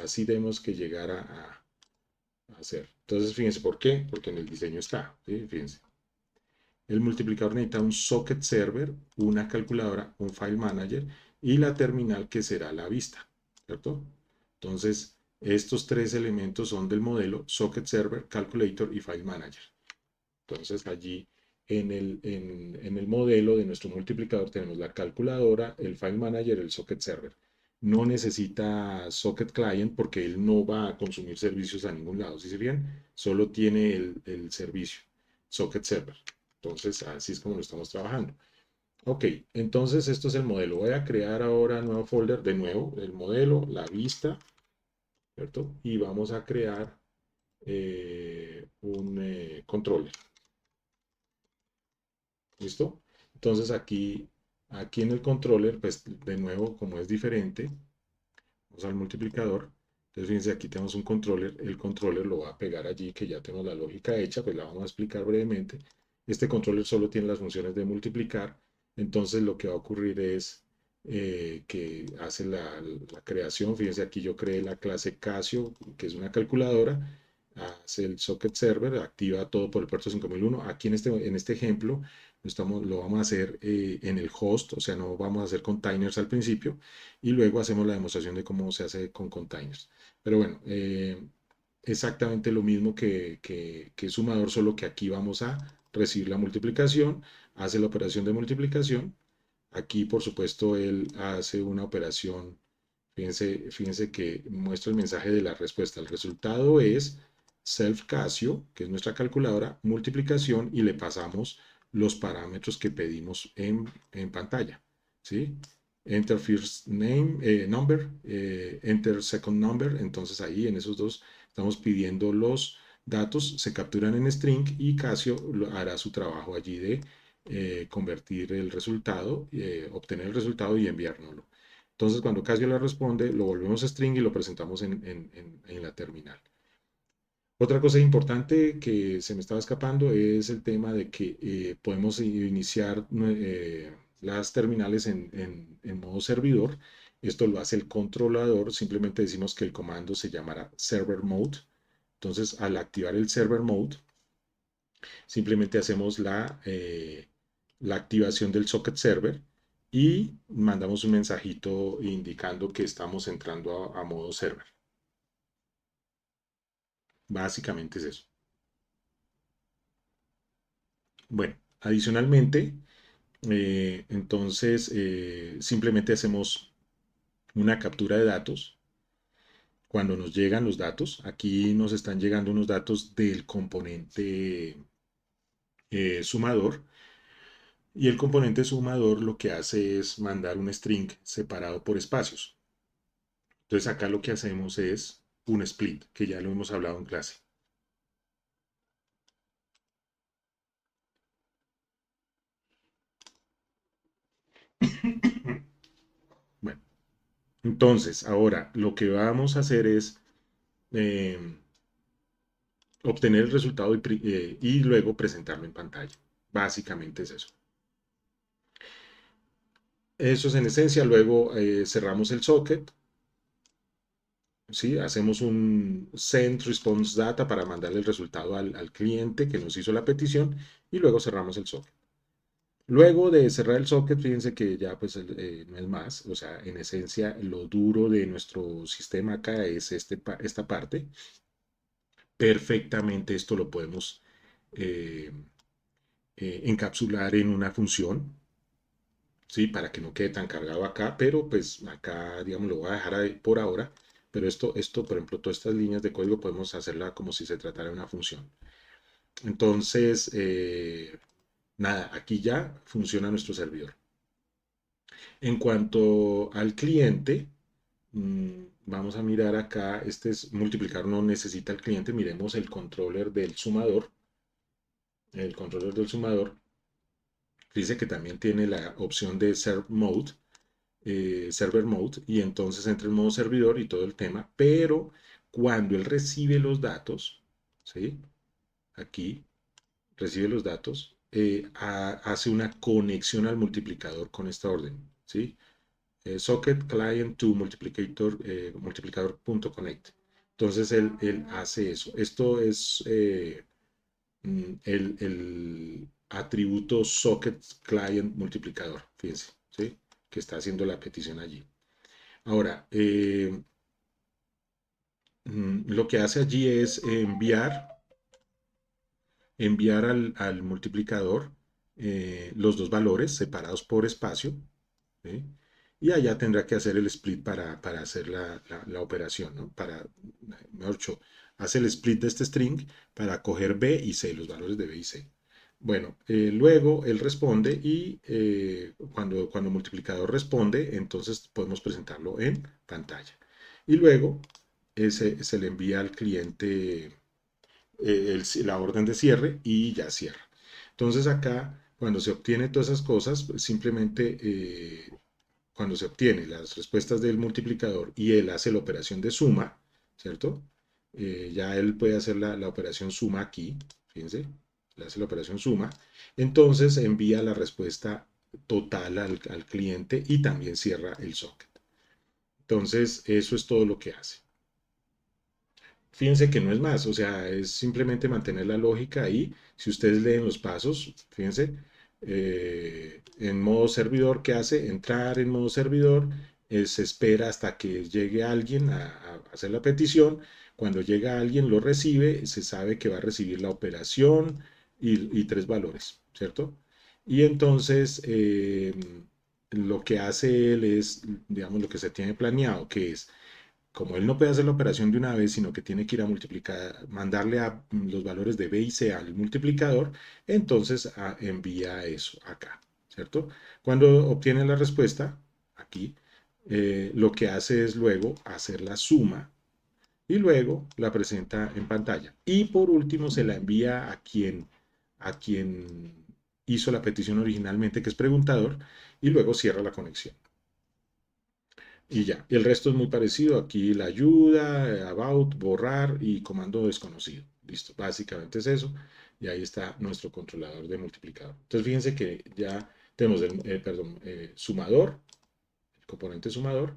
así tenemos que llegar a hacer. Entonces, fíjense por qué, porque en el diseño está. ¿Sí? Fíjense. El multiplicador necesita un socket server, una calculadora, un file manager y la terminal que será la vista, ¿cierto? Entonces, estos 3 elementos son del modelo socket server, calculator y file manager. Entonces, allí en el modelo de nuestro multiplicador tenemos la calculadora, el file manager, el socket server. No necesita socket client porque él no va a consumir servicios a ningún lado. Si se fijan, solo tiene el servicio, socket server. Entonces, así es como lo estamos trabajando. Ok, entonces esto es el modelo. Voy a crear ahora un nuevo folder, de nuevo, el modelo, la vista, ¿cierto? Y vamos a crear un controller. ¿Listo? Entonces aquí en el controller, pues de nuevo, como es diferente, vamos al multiplicador. Entonces fíjense, aquí tenemos un controller, el controller lo va a pegar allí, que ya tenemos la lógica hecha, pues la vamos a explicar brevemente. Este controller solo tiene las funciones de multiplicar, entonces lo que va a ocurrir es que hace la creación. Fíjense, aquí yo creé la clase Casio, que es una calculadora, hace el socket server, activa todo por el puerto 5001. Aquí en este ejemplo lo vamos a hacer en el host, o sea, no vamos a hacer containers al principio, y luego hacemos la demostración de cómo se hace con containers. Pero bueno, exactamente lo mismo que sumador, solo que aquí vamos a recibir la multiplicación, hace la operación de multiplicación. Aquí, por supuesto, él hace una operación. Fíjense que muestra el mensaje de la respuesta. El resultado es self Casio, que es nuestra calculadora, multiplicación, y le pasamos los parámetros que pedimos en pantalla. ¿Sí? Enter first name, number, enter second number. Entonces ahí en esos dos estamos pidiendo los datos, se capturan en string y Casio hará su trabajo allí de convertir el resultado, obtener el resultado y enviárnoslo. Entonces, cuando Casio le responde, lo volvemos a string y lo presentamos en la terminal. Otra cosa importante que se me estaba escapando es el tema de que podemos iniciar las terminales en modo servidor. Esto lo hace el controlador. Simplemente decimos que el comando se llamará server mode. Entonces, al activar el server mode, simplemente hacemos la activación del socket server y mandamos un mensajito indicando que estamos entrando a modo server. Básicamente es eso. Bueno, adicionalmente, entonces simplemente hacemos una captura de datos. Cuando nos llegan los datos, aquí nos están llegando unos datos del componente sumador. Y el componente sumador lo que hace es mandar un string separado por espacios. Entonces acá lo que hacemos es un split, que ya lo hemos hablado en clase. Bueno, entonces ahora lo que vamos a hacer es eh, obtener el resultado y luego presentarlo en pantalla. Básicamente es eso. Eso es en esencia. Luego cerramos el socket. ¿Sí? Hacemos un send response data para mandarle el resultado al cliente que nos hizo la petición y luego cerramos el socket. Luego de cerrar el socket, fíjense que ya pues no es más, o sea, en esencia lo duro de nuestro sistema acá es esta parte. Perfectamente esto lo podemos eh, encapsular en una función, ¿sí? Para que no quede tan cargado acá, pero pues acá, digamos, lo voy a dejar ahí por ahora. Pero por ejemplo, todas estas líneas de código podemos hacerla como si se tratara de una función. Entonces, nada, aquí ya funciona nuestro servidor. En cuanto al cliente, vamos a mirar acá, este es multiplicar, no necesita el cliente, miremos el controller del sumador. El controller del sumador dice que también tiene la opción de server mode, y entonces entra en modo servidor y todo el tema, pero cuando él recibe los datos, ¿sí? Aquí recibe los datos, hace una conexión al multiplicador con esta orden, ¿sí? Socket client to multiplicador.connect. Entonces él hace eso. Esto es el atributo socket client multiplicador, fíjense, ¿sí? Que está haciendo la petición allí. Ahora, lo que hace allí es enviar al multiplicador los dos valores separados por espacio, ¿sí? Y allá tendrá que hacer el split para hacer la operación, ¿no? Mejor dicho, hace el split de este string para coger B y C, los valores de B y C. Bueno, luego él responde y cuando el multiplicador responde, entonces podemos presentarlo en pantalla. Y luego se le envía al cliente la orden de cierre y ya cierra. Entonces acá Cuando se obtiene todas esas cosas, pues, simplemente cuando se obtiene las respuestas del multiplicador y él hace la operación de suma, ¿cierto? Ya él puede hacer la operación suma aquí, fíjense, le hace la operación suma, entonces envía la respuesta total al cliente y también cierra el socket. Entonces, eso es todo lo que hace. Fíjense que no es más, o sea, es simplemente mantener la lógica ahí. Si ustedes leen los pasos, fíjense, en modo servidor, ¿qué hace? Entrar en modo servidor, se espera hasta que llegue alguien a hacer la petición. Cuando llega alguien, lo recibe, se sabe que va a recibir la operación y tres valores, ¿cierto? Y entonces, lo que hace él es, digamos, lo que se tiene planeado, que es como él no puede hacer la operación de una vez, sino que tiene que ir a multiplicar, mandarle a los valores de B y C al multiplicador, entonces envía eso acá, ¿cierto? Cuando obtiene la respuesta, aquí, lo que hace es luego hacer la suma y luego la presenta en pantalla. Y por último se la envía a quien hizo la petición originalmente, que es preguntador, y luego cierra la conexión. Y ya, y el resto es muy parecido. Aquí la ayuda, about, borrar y comando desconocido. Listo, básicamente es eso. Y ahí está nuestro controlador de multiplicador. Entonces fíjense que ya tenemos sumador, el componente sumador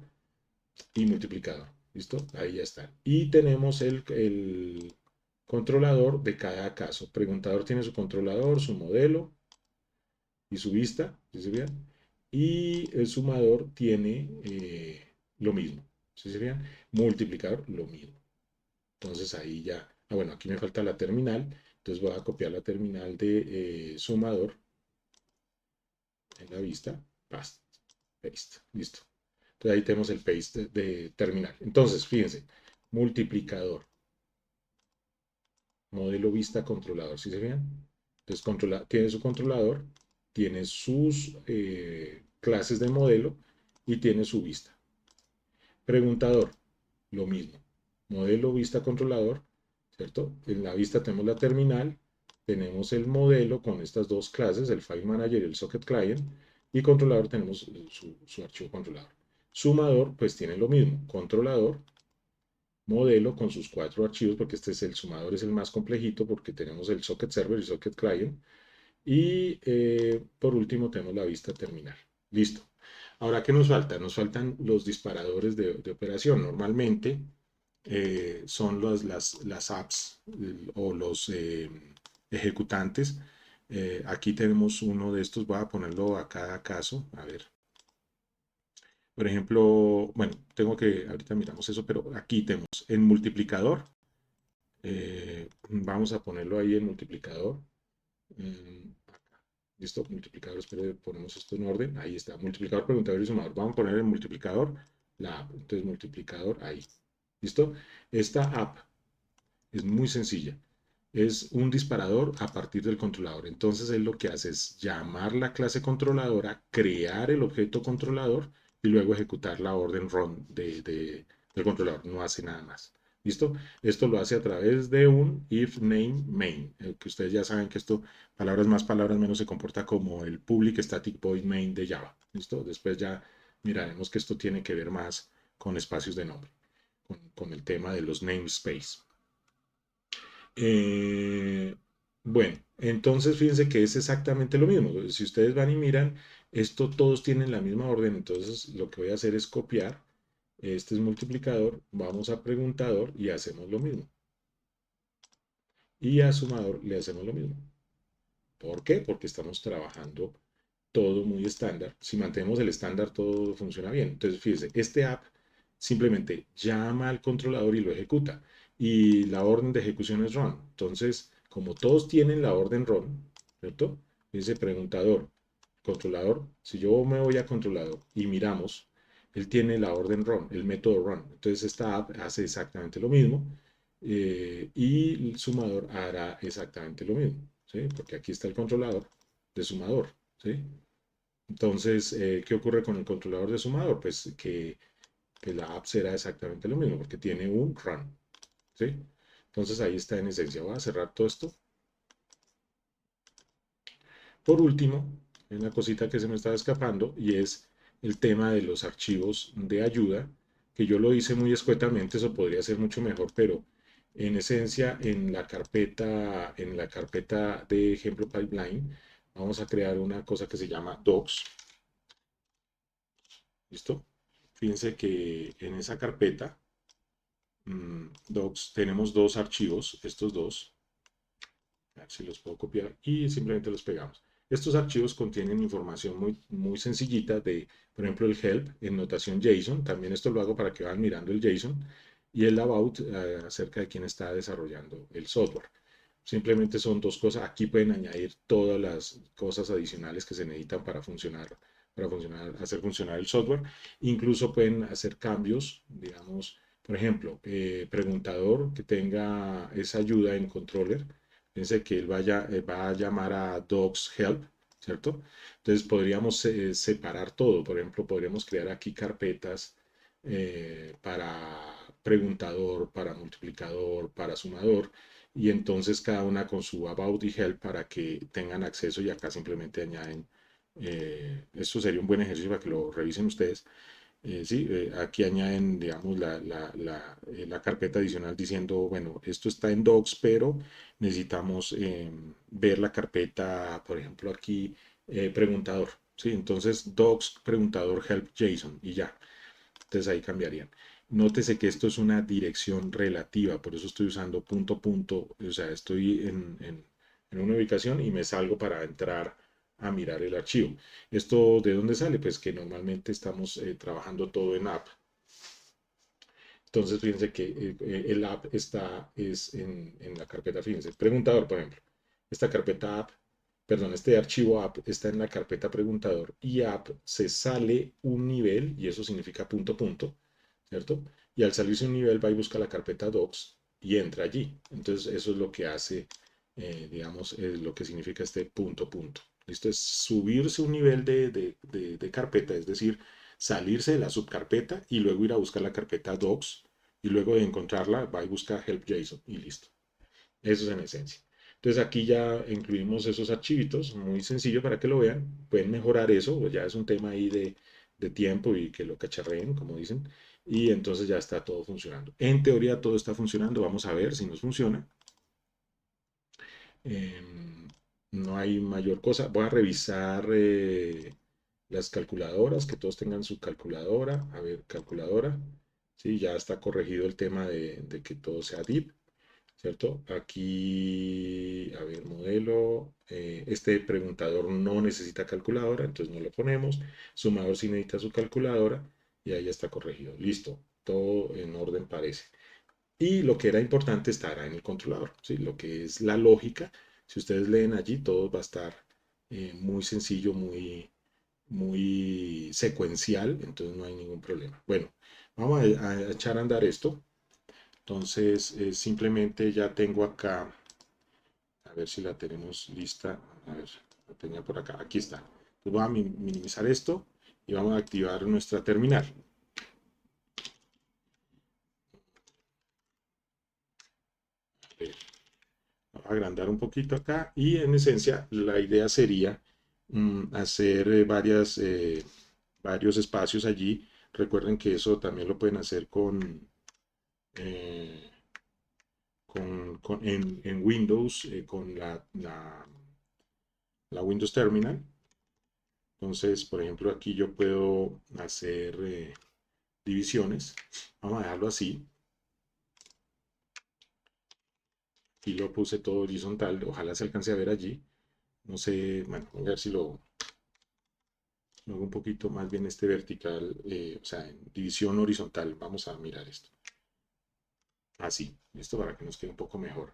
y multiplicador. ¿Listo? Ahí ya está. Y tenemos el controlador de cada caso. Preguntador tiene su controlador, su modelo y su vista, ¿sí se vean? Y el sumador tiene lo mismo, ¿sí se vean? Multiplicador, lo mismo. Entonces ahí ya, bueno, aquí me falta la terminal, entonces voy a copiar la terminal de sumador en la vista, paste, paste, listo. Entonces ahí tenemos el paste de terminal. Entonces, fíjense, multiplicador, modelo vista controlador, ¿sí se vean? Entonces tiene su controlador, tiene sus clases de modelo y tiene su vista. Preguntador, lo mismo. Modelo vista controlador, ¿cierto? En la vista tenemos la terminal, tenemos el modelo con estas dos clases, el File Manager y el Socket Client, y controlador tenemos su archivo controlador. Sumador, pues tiene lo mismo, controlador, modelo con sus 4 archivos, porque este es el sumador, es el más complejito, porque tenemos el socket server y socket client. Y por último tenemos la vista terminal. Listo. Ahora, ¿qué nos falta? Nos faltan los disparadores de operación. Normalmente son las apps o los ejecutantes. Aquí tenemos uno de estos. Voy a ponerlo a cada caso. A ver. Por ejemplo, bueno, ahorita miramos eso, pero aquí tenemos el multiplicador. Vamos a ponerlo ahí en multiplicador. Listo, multiplicador, espero, ponemos esto en orden. Ahí está, multiplicador, preguntador y sumador. Vamos a poner el multiplicador, la app. Entonces, multiplicador ahí. ¿Listo? Esta app es muy sencilla. Es un disparador a partir del controlador. Entonces, él lo que hace es llamar la clase controladora, crear el objeto controlador y luego ejecutar la orden run del controlador. No hace nada más. ¿Listo? Esto lo hace a través de un if name main, que ustedes ya saben que esto, palabras más, palabras menos, se comporta como el public static void main de Java. ¿Listo? Después ya miraremos que esto tiene que ver más con espacios de nombre, con el tema de los namespace. Eh, bueno, entonces fíjense que es exactamente lo mismo. Si ustedes van y miran, esto todos tienen la misma orden, entonces lo que voy a hacer es copiar. Este es multiplicador, vamos a preguntador y hacemos lo mismo. Y a sumador le hacemos lo mismo. ¿Por qué? Porque estamos trabajando todo muy estándar. Si mantenemos el estándar, todo funciona bien. Entonces, fíjense, este app simplemente llama al controlador y lo ejecuta. Y la orden de ejecución es run. Entonces, como todos tienen la orden run, ¿cierto? Dice preguntador, controlador. Si yo me voy a controlador y miramos, él tiene la orden run, el método run. Entonces, esta app hace exactamente lo mismo. Y el sumador hará exactamente lo mismo, ¿sí? Porque aquí está el controlador de sumador, ¿sí? Entonces, ¿qué ocurre con el controlador de sumador? Pues que la app será exactamente lo mismo, porque tiene un run, ¿sí? Entonces ahí está en esencia. Voy a cerrar todo esto. Por último, hay una cosita que se me estaba escapando y es el tema de los archivos de ayuda, que yo lo hice muy escuetamente, eso podría ser mucho mejor, pero en esencia en la carpeta de ejemplo pipeline, vamos a crear una cosa que se llama docs. ¿Listo? Fíjense que en esa carpeta docs tenemos dos archivos, estos dos, a ver si los puedo copiar y simplemente los pegamos. Estos archivos contienen información muy sencillita de, por ejemplo, el help en notación JSON. También esto lo hago para que vayan mirando el JSON y el about acerca de quién está desarrollando el software. Simplemente son dos cosas. Aquí pueden añadir todas las cosas adicionales que se necesitan para funcionar, hacer funcionar el software. Incluso pueden hacer cambios, digamos, por ejemplo, preguntador que tenga esa ayuda en controller. Fíjense que él va a llamar a docs help, ¿cierto? Entonces podríamos separar todo. Por ejemplo, podríamos crear aquí carpetas para preguntador, para multiplicador, para sumador y entonces cada una con su about y help para que tengan acceso y acá simplemente añaden, esto sería un buen ejercicio para que lo revisen ustedes, sí, aquí añaden, digamos, la carpeta adicional diciendo, bueno, esto está en docs, pero necesitamos ver la carpeta, por ejemplo, aquí, preguntador, sí, entonces docs, preguntador, help, JSON y ya. Entonces ahí cambiarían. Nótese que esto es una dirección relativa, por eso estoy usando punto punto, o sea, estoy en una ubicación y me salgo para entrar a mirar el archivo. ¿Esto de dónde sale? Pues que normalmente estamos trabajando todo en app. Entonces fíjense que el app es en la carpeta, fíjense, preguntador, por ejemplo. Esta carpeta app, perdón, este archivo app está en la carpeta preguntador y app se sale un nivel y eso significa punto punto, ¿cierto? Y al salirse un nivel va y busca la carpeta docs y entra allí. Entonces eso es lo que hace, digamos, lo que significa este punto punto. Esto es subirse un nivel de carpeta, es decir, salirse de la subcarpeta y luego ir a buscar la carpeta docs y luego de encontrarla va y busca help JSON y listo. Eso es en esencia. Entonces aquí ya incluimos esos archivitos, muy sencillo para que lo vean. Pueden mejorar eso, pues ya es un tema ahí de tiempo y que lo cacharreen, como dicen. Y entonces ya está todo funcionando. En teoría todo está funcionando. Vamos a ver si nos funciona. No hay mayor cosa. Voy a revisar las calculadoras, que todos tengan su calculadora. A ver, calculadora. Sí, ya está corregido el tema de que todo sea deep. ¿Cierto? Aquí, a ver, modelo. Este preguntador no necesita calculadora, entonces no lo ponemos. Sumador sí necesita su calculadora y ahí ya está corregido. Listo, todo en orden parece. Y lo que era importante estará en el controlador, ¿sí? Lo que es la lógica. Si ustedes leen allí, todo va a estar muy sencillo, muy secuencial, entonces no hay ningún problema. Bueno, vamos a echar a andar esto. Entonces, simplemente ya tengo acá, a ver si la tenemos lista. A ver, la tenía por acá. Aquí está. Entonces voy a minimizar esto y vamos a activar nuestra terminal. A ver, vamos a agrandar un poquito acá y en esencia la idea sería hacer varios espacios allí. Recuerden que eso también lo pueden hacer eh, en Windows con la Windows Terminal. Entonces, por ejemplo, aquí yo puedo hacer divisiones. Vamos a dejarlo así. Aquí lo puse todo horizontal. Ojalá se alcance a ver allí. No sé, bueno, voy a ver si lo hago un poquito más bien este vertical, o sea, en división horizontal. Vamos a mirar esto. Así, esto para que nos quede un poco mejor.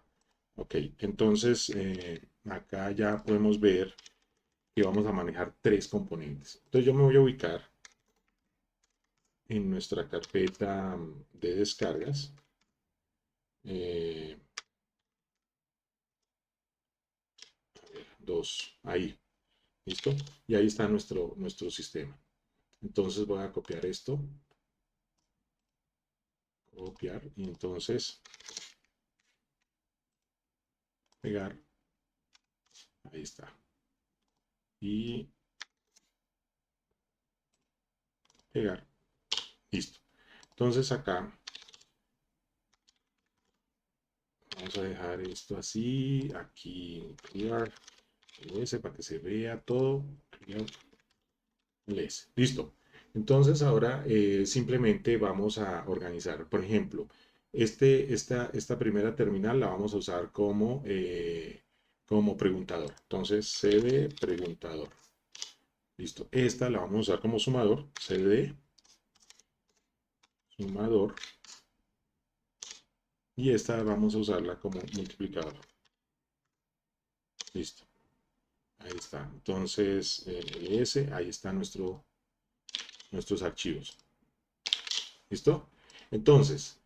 Ok, entonces acá ya podemos ver que vamos a manejar tres componentes. Entonces yo me voy a ubicar en nuestra carpeta de descargas. Eh, dos, ahí, ¿listo? Y ahí está nuestro sistema. Entonces voy a copiar esto, copiar, y entonces pegar, ahí está. y pegar. Listo. Entonces acá vamos a dejar esto así, aquí clear, ls para que se vea todo, clear, ls. Listo. Entonces ahora simplemente vamos a organizar. Por ejemplo, esta primera terminal la vamos a usar como preguntador. Entonces cd preguntador. Listo. Esta la vamos a usar como sumador, cd sumador. Y esta vamos a usarla como multiplicador. Listo. Ahí está. Entonces, ls, ahí están nuestros archivos. ¿Listo? Entonces,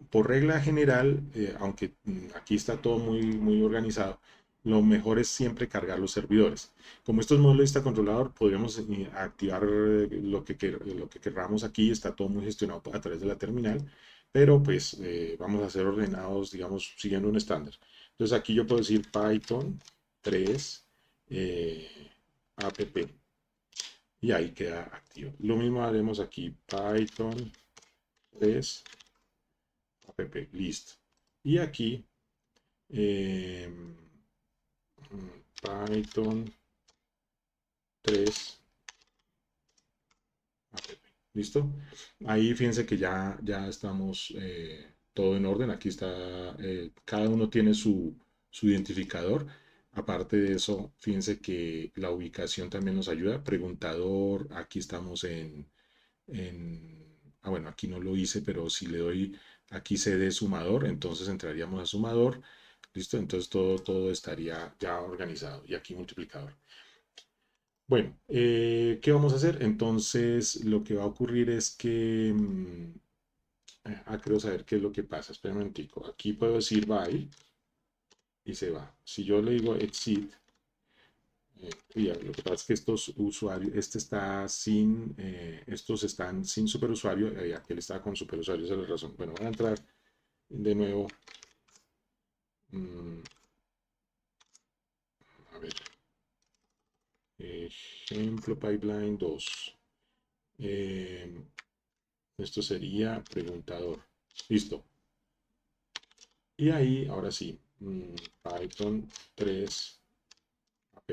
por regla general, aunque aquí está todo muy organizado, lo mejor es siempre cargar los servidores. Como esto es modo lista controlador, podríamos activar lo que querramos aquí, está todo muy gestionado a través de la terminal, pero pues vamos a ser ordenados, digamos, siguiendo un estándar. Entonces aquí yo puedo decir Python 3 app y ahí queda activo. Lo mismo haremos aquí, Python 3 app, listo. Y aquí, eh, Python 3 app, listo. Ahí fíjense que ya estamos todo en orden. Aquí está, cada uno tiene su identificador. Aparte de eso, fíjense que la ubicación también nos ayuda. Preguntador, aquí estamos bueno, aquí no lo hice, pero si le doy aquí cd sumador, entonces entraríamos a sumador, listo, entonces todo estaría ya organizado y aquí multiplicador. Bueno, ¿qué vamos a hacer? Entonces lo que va a ocurrir es que, creo saber qué es lo que pasa, espera un momentico, aquí puedo decir bye y se va. Si yo le digo exit, lo que pasa es que estos usuarios, estos están sin superusuario, aquel está con superusuario, esa es la razón. Bueno, voy a entrar de nuevo. mm, a ver, ejemplo pipeline 2. Eh, esto sería preguntador. Listo. Y ahí, ahora sí, Python 3 app.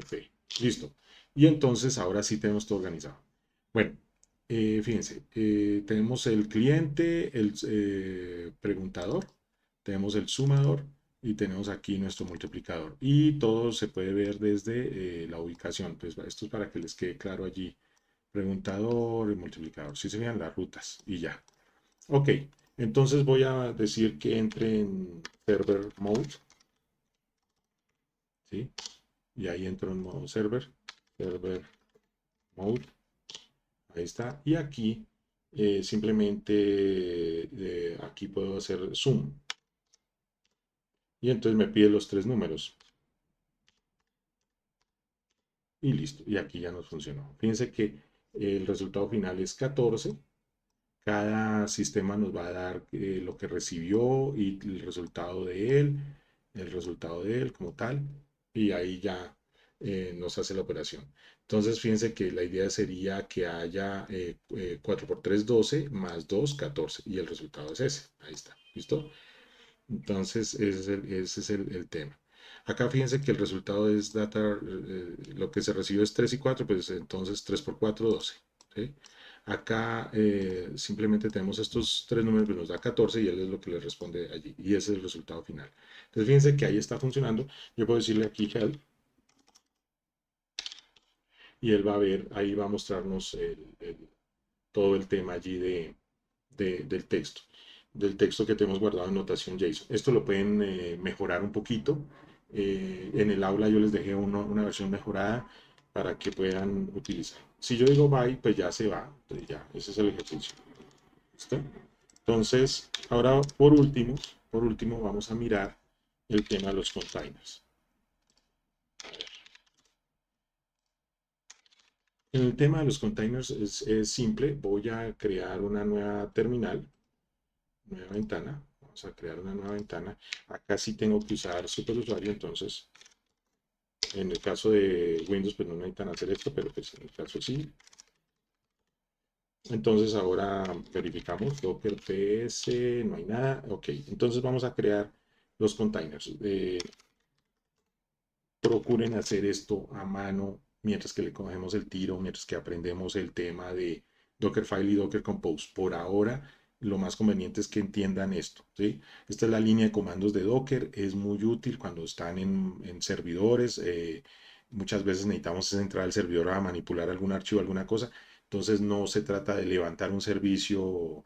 Listo. Y entonces ahora sí tenemos todo organizado. Bueno, fíjense, tenemos el cliente, el preguntador, tenemos el sumador y tenemos aquí nuestro multiplicador. Y todo se puede ver desde la ubicación. Pues esto es para que les quede claro allí. Preguntador y multiplicador. Si se vean las rutas y ya. Ok, entonces voy a decir que entre en server mode. ¿Sí? Y ahí entro en modo server mode, ahí está, y aquí simplemente aquí puedo hacer zoom, y entonces me pide los tres números, y listo, y aquí ya nos funcionó. Fíjense que el resultado final es 14, cada sistema nos va a dar lo que recibió y el resultado de él como tal, y ahí ya nos hace la operación. Entonces, fíjense que la idea sería que haya 4 por 3, 12, más 2, 14, y el resultado es ese. Ahí está, ¿listo? Entonces, ese es el tema. Acá fíjense que el resultado es data, lo que se recibió es 3 y 4, pues entonces 3 por 4, 12. ¿Sí? Acá simplemente tenemos estos tres números que nos da 14 y él es lo que le responde allí. Y ese es el resultado final. Entonces fíjense que ahí está funcionando. Yo puedo decirle aquí help y él va a ver, ahí va a mostrarnos todo el tema allí del texto que tenemos guardado en notación JSON. Esto lo pueden mejorar un poquito. En el aula yo les dejé una versión mejorada para que puedan utilizar. Si yo digo bye, pues ya se va. Entonces ya, ese es el ejercicio. ¿Listo? Entonces, ahora por último vamos a mirar el tema de los containers. En el tema de los containers es simple. Voy a crear una nueva terminal, nueva ventana. Vamos a crear una nueva ventana. Acá sí tengo que usar superusuario, entonces En el caso de Windows, pues no necesitan hacer esto, pero pues en el caso sí. Entonces ahora verificamos Docker PS, no hay nada. Ok, entonces vamos a crear los containers. Procuren hacer esto a mano mientras que le cogemos el tiro, mientras que aprendemos el tema de Dockerfile y Docker Compose. Por ahora, lo más conveniente es que entiendan esto, ¿sí? Esta es la línea de comandos de Docker, es muy útil cuando están en servidores. Muchas veces necesitamos entrar al servidor a manipular algún archivo, alguna cosa. Entonces no se trata de levantar un servicio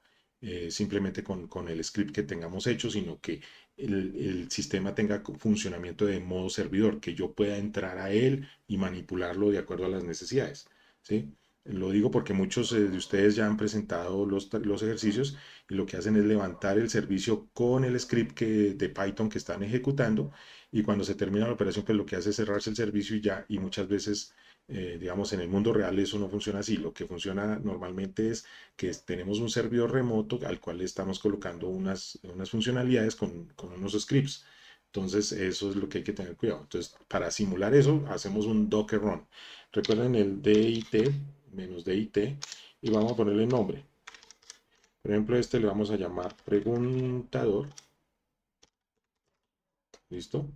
simplemente con el script que tengamos hecho, sino que el sistema tenga funcionamiento de modo servidor, que yo pueda entrar a él y manipularlo de acuerdo a las necesidades, ¿sí? Lo digo porque muchos de ustedes ya han presentado los ejercicios y lo que hacen es levantar el servicio con el script de Python que están ejecutando, y cuando se termina la operación, pues lo que hace es cerrarse el servicio y ya, y muchas veces, digamos, en el mundo real eso no funciona así. Lo que funciona normalmente es que tenemos un servidor remoto al cual le estamos colocando unas funcionalidades con unos scripts. Entonces, eso es lo que hay que tener cuidado. Entonces, para simular eso, hacemos un Docker run. Recuerden el DIT, menos DIT, y vamos a ponerle nombre. Por ejemplo, este le vamos a llamar preguntador. ¿Listo?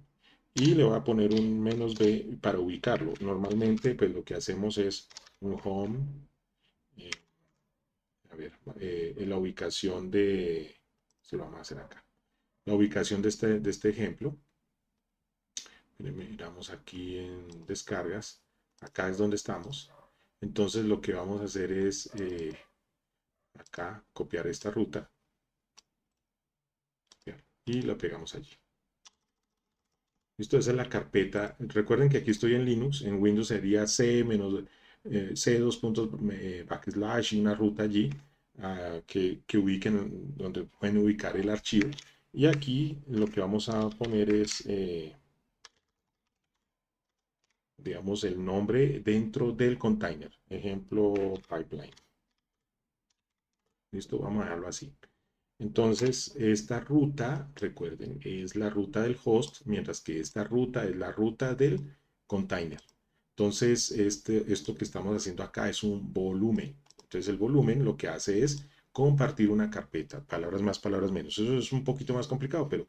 Y le voy a poner un "-b" para ubicarlo. Normalmente, pues lo que hacemos es un home. eh, a ver, la ubicación se lo vamos a hacer acá. La ubicación de este ejemplo. Miramos aquí en descargas. Acá es donde estamos. Entonces lo que vamos a hacer es acá copiar esta ruta y la pegamos allí. Listo, esa es la carpeta. Recuerden que aquí estoy en Linux, en Windows sería C dos puntos backslash y una ruta allí que ubiquen donde pueden ubicar el archivo. Y aquí lo que vamos a poner es, digamos, el nombre dentro del container. Ejemplo, pipeline. Listo, vamos a dejarlo así. Entonces, esta ruta, recuerden, es la ruta del host, mientras que esta ruta es la ruta del container. Entonces, esto que estamos haciendo acá es un volumen. Entonces, el volumen lo que hace es compartir una carpeta, palabras más, palabras menos. Eso es un poquito más complicado, pero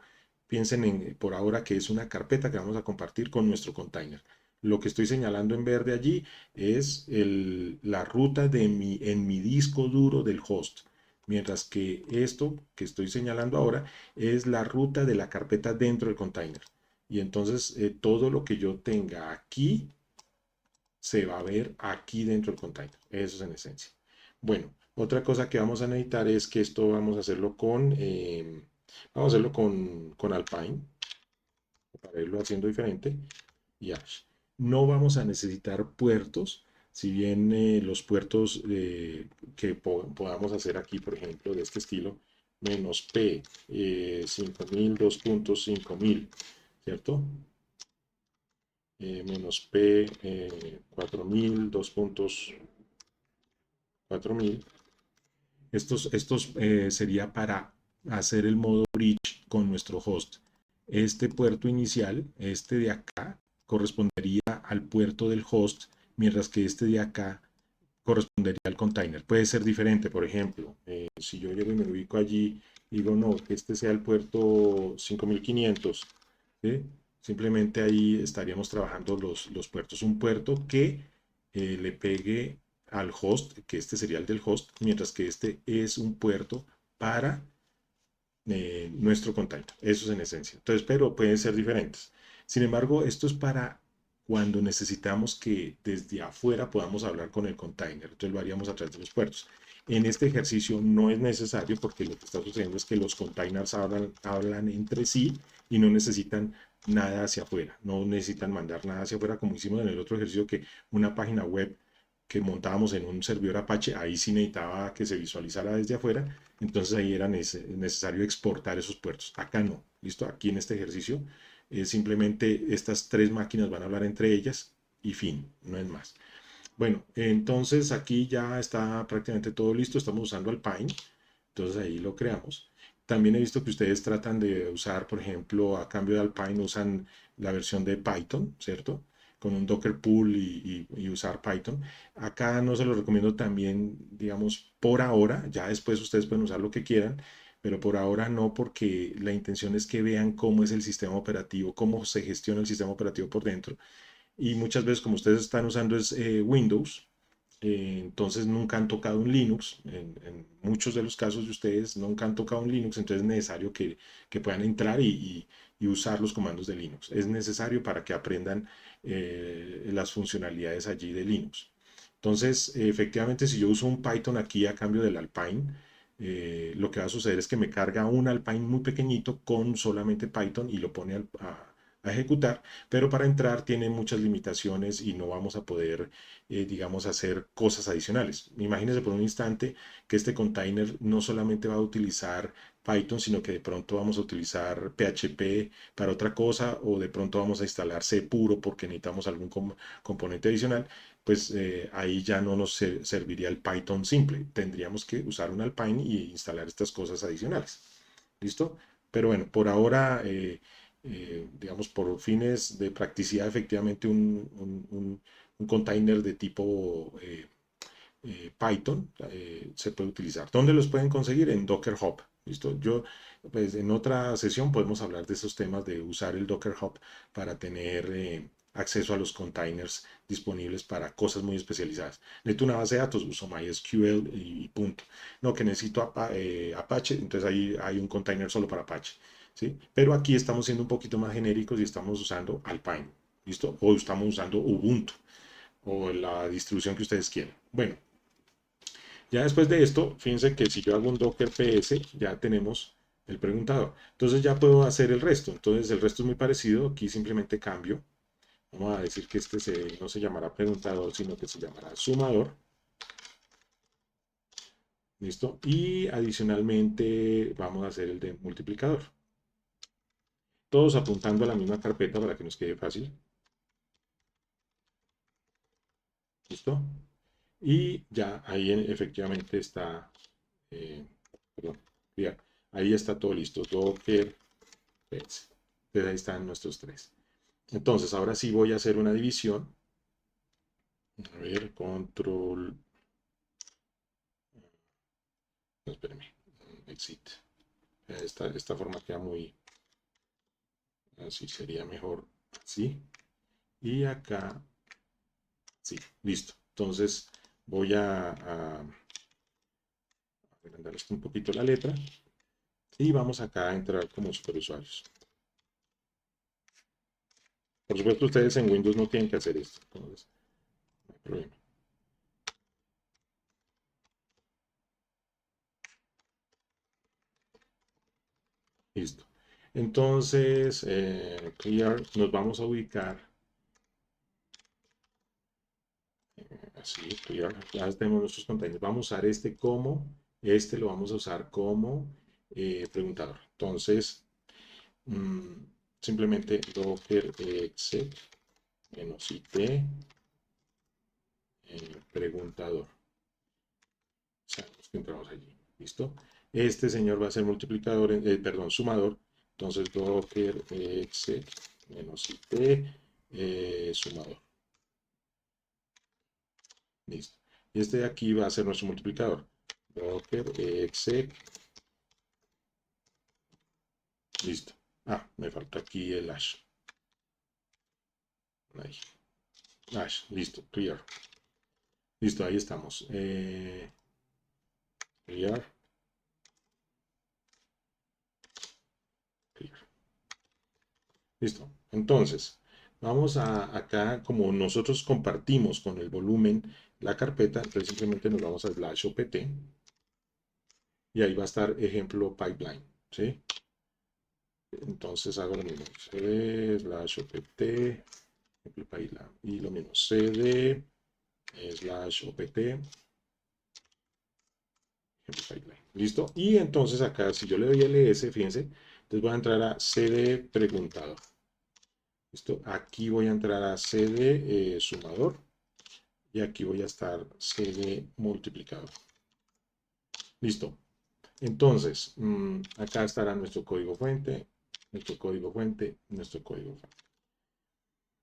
piensen por ahora que es una carpeta que vamos a compartir con nuestro container. Lo que estoy señalando en verde allí es la ruta en mi disco duro del host, mientras que esto que estoy señalando ahora es la ruta de la carpeta dentro del container. Y entonces todo lo que yo tenga aquí se va a ver aquí dentro del container. Eso es en esencia. Bueno, otra cosa que vamos a necesitar es que esto vamos a hacerlo con Alpine, para irlo haciendo diferente. Y Ash. No vamos a necesitar puertos, si bien los puertos que podamos hacer aquí, por ejemplo, de este estilo, "-p 5000, 2.5000, ¿cierto? "-p 4000, 2.4000". Estos sería para hacer el modo bridge con nuestro host. Este puerto inicial, este de acá, correspondería al puerto del host, mientras que este de acá correspondería al container. Puede ser diferente, por ejemplo, si yo llego y me ubico allí y digo, no, que este sea el puerto 5500, ¿sí? Simplemente ahí estaríamos trabajando los puertos. Un puerto que le pegue al host, que este sería el del host, mientras que este es un puerto para nuestro container. Eso es en esencia. Entonces, pero pueden ser diferentes. Sin embargo, esto es para cuando necesitamos que desde afuera podamos hablar con el container. Entonces lo haríamos a través de los puertos. En este ejercicio no es necesario, porque lo que está sucediendo es que los containers hablan entre sí y no necesitan nada hacia afuera. No necesitan mandar nada hacia afuera, como hicimos en el otro ejercicio, que una página web que montábamos en un servidor Apache, ahí sí necesitaba que se visualizara desde afuera. Entonces ahí era necesario exportar esos puertos. Acá no, ¿listo? Aquí en este ejercicio simplemente estas tres máquinas van a hablar entre ellas y fin, no es más. Bueno, entonces aquí ya está prácticamente todo listo. Estamos usando Alpine, entonces ahí lo creamos. También he visto que ustedes tratan de usar, por ejemplo, a cambio de Alpine usan la versión de Python, ¿cierto? con un Docker pool y usar Python. Acá no se lo recomiendo también, digamos, por ahora. Ya después ustedes pueden usar lo que quieran, pero por ahora no, porque la intención es que vean cómo es el sistema operativo, cómo se gestiona el sistema operativo por dentro. Y muchas veces, como ustedes están usando es Windows, entonces nunca han tocado un Linux. En muchos de los casos de ustedes nunca han tocado un Linux, entonces es necesario que puedan entrar y usar los comandos de Linux. Es necesario para que aprendan las funcionalidades allí de Linux. Entonces, efectivamente, si yo uso un Python aquí a cambio del Alpine, lo que va a suceder es que me carga un Alpine muy pequeñito con solamente Python y lo pone a ejecutar, pero para entrar tiene muchas limitaciones y no vamos a poder, digamos, hacer cosas adicionales. Imagínense por un instante que este container no solamente va a utilizar Python, sino que de pronto vamos a utilizar PHP para otra cosa o de pronto vamos a instalar C puro porque necesitamos algún componente adicional. Pues ahí ya no nos serviría el Python simple. Tendríamos que usar un Alpine y instalar estas cosas adicionales. ¿Listo? Pero bueno, por ahora, digamos, por fines de practicidad, efectivamente un container de tipo Python se puede utilizar. ¿Dónde los pueden conseguir? En Docker Hub. ¿Listo? Yo, pues en otra sesión podemos hablar de esos temas de usar el Docker Hub para tener acceso a los containers disponibles para cosas muy especializadas. Necesito una base de datos, uso MySQL y punto. No, que necesito Apache, entonces ahí hay un container solo para Apache. ¿Sí? Pero aquí estamos siendo un poquito más genéricos y estamos usando Alpine. ¿Listo? O estamos usando Ubuntu o la distribución que ustedes quieran. Bueno, ya después de esto, fíjense que si yo hago un Docker PS, ya tenemos el preguntador. Entonces ya puedo hacer el resto. Entonces el resto es muy parecido. Aquí simplemente cambio. Vamos a decir que no se llamará preguntador, sino que se llamará sumador. ¿Listo? Y adicionalmente vamos a hacer el de multiplicador. Todos apuntando a la misma carpeta para que nos quede fácil. ¿Listo? Y ya ahí efectivamente está, perdón, ya, ahí está todo listo. Docker, PS. Entonces ahí están nuestros tres. Entonces ahora sí voy a hacer una división. A ver, control, no, espérame, exit. Esta forma queda muy, así sería mejor, así. Y acá, sí, listo. Entonces voy a agrandar esto un poquito la letra. Y vamos acá a entrar como superusuarios. Por supuesto, ustedes en Windows no tienen que hacer esto. Entonces, no hay problema. Listo. Entonces, clear, nos vamos a ubicar. Así, clear. Ya tenemos nuestros containers. Vamos a usar este lo vamos a usar como preguntador. Entonces, mm, simplemente docker exec -it preguntador. Sabemos que entramos allí. ¿Listo? Este señor va a ser multiplicador, perdón, sumador. Entonces, docker exec -it sumador. Listo. Y este de aquí va a ser nuestro multiplicador. Docker exec. Listo. Ah, me falta aquí el hash. Ahí. Hash. Listo. Clear. Listo, ahí estamos. Clear. Clear. Listo. Entonces, vamos a acá, como nosotros compartimos con el volumen la carpeta, entonces simplemente nos vamos a slash opt y ahí va a estar ejemplo pipeline, ¿sí? Entonces hago lo mismo, cd slash opt ejemplo pipeline, y lo mismo, cd slash opt ejemplo pipeline, ¿listo? Y entonces acá, si yo le doy ls, fíjense, entonces voy a entrar a cd preguntador. ¿Listo? Aquí voy a entrar a cd sumador y aquí voy a estar cd multiplicador. Listo. Entonces, acá estará nuestro código fuente, nuestro código fuente, nuestro código fuente.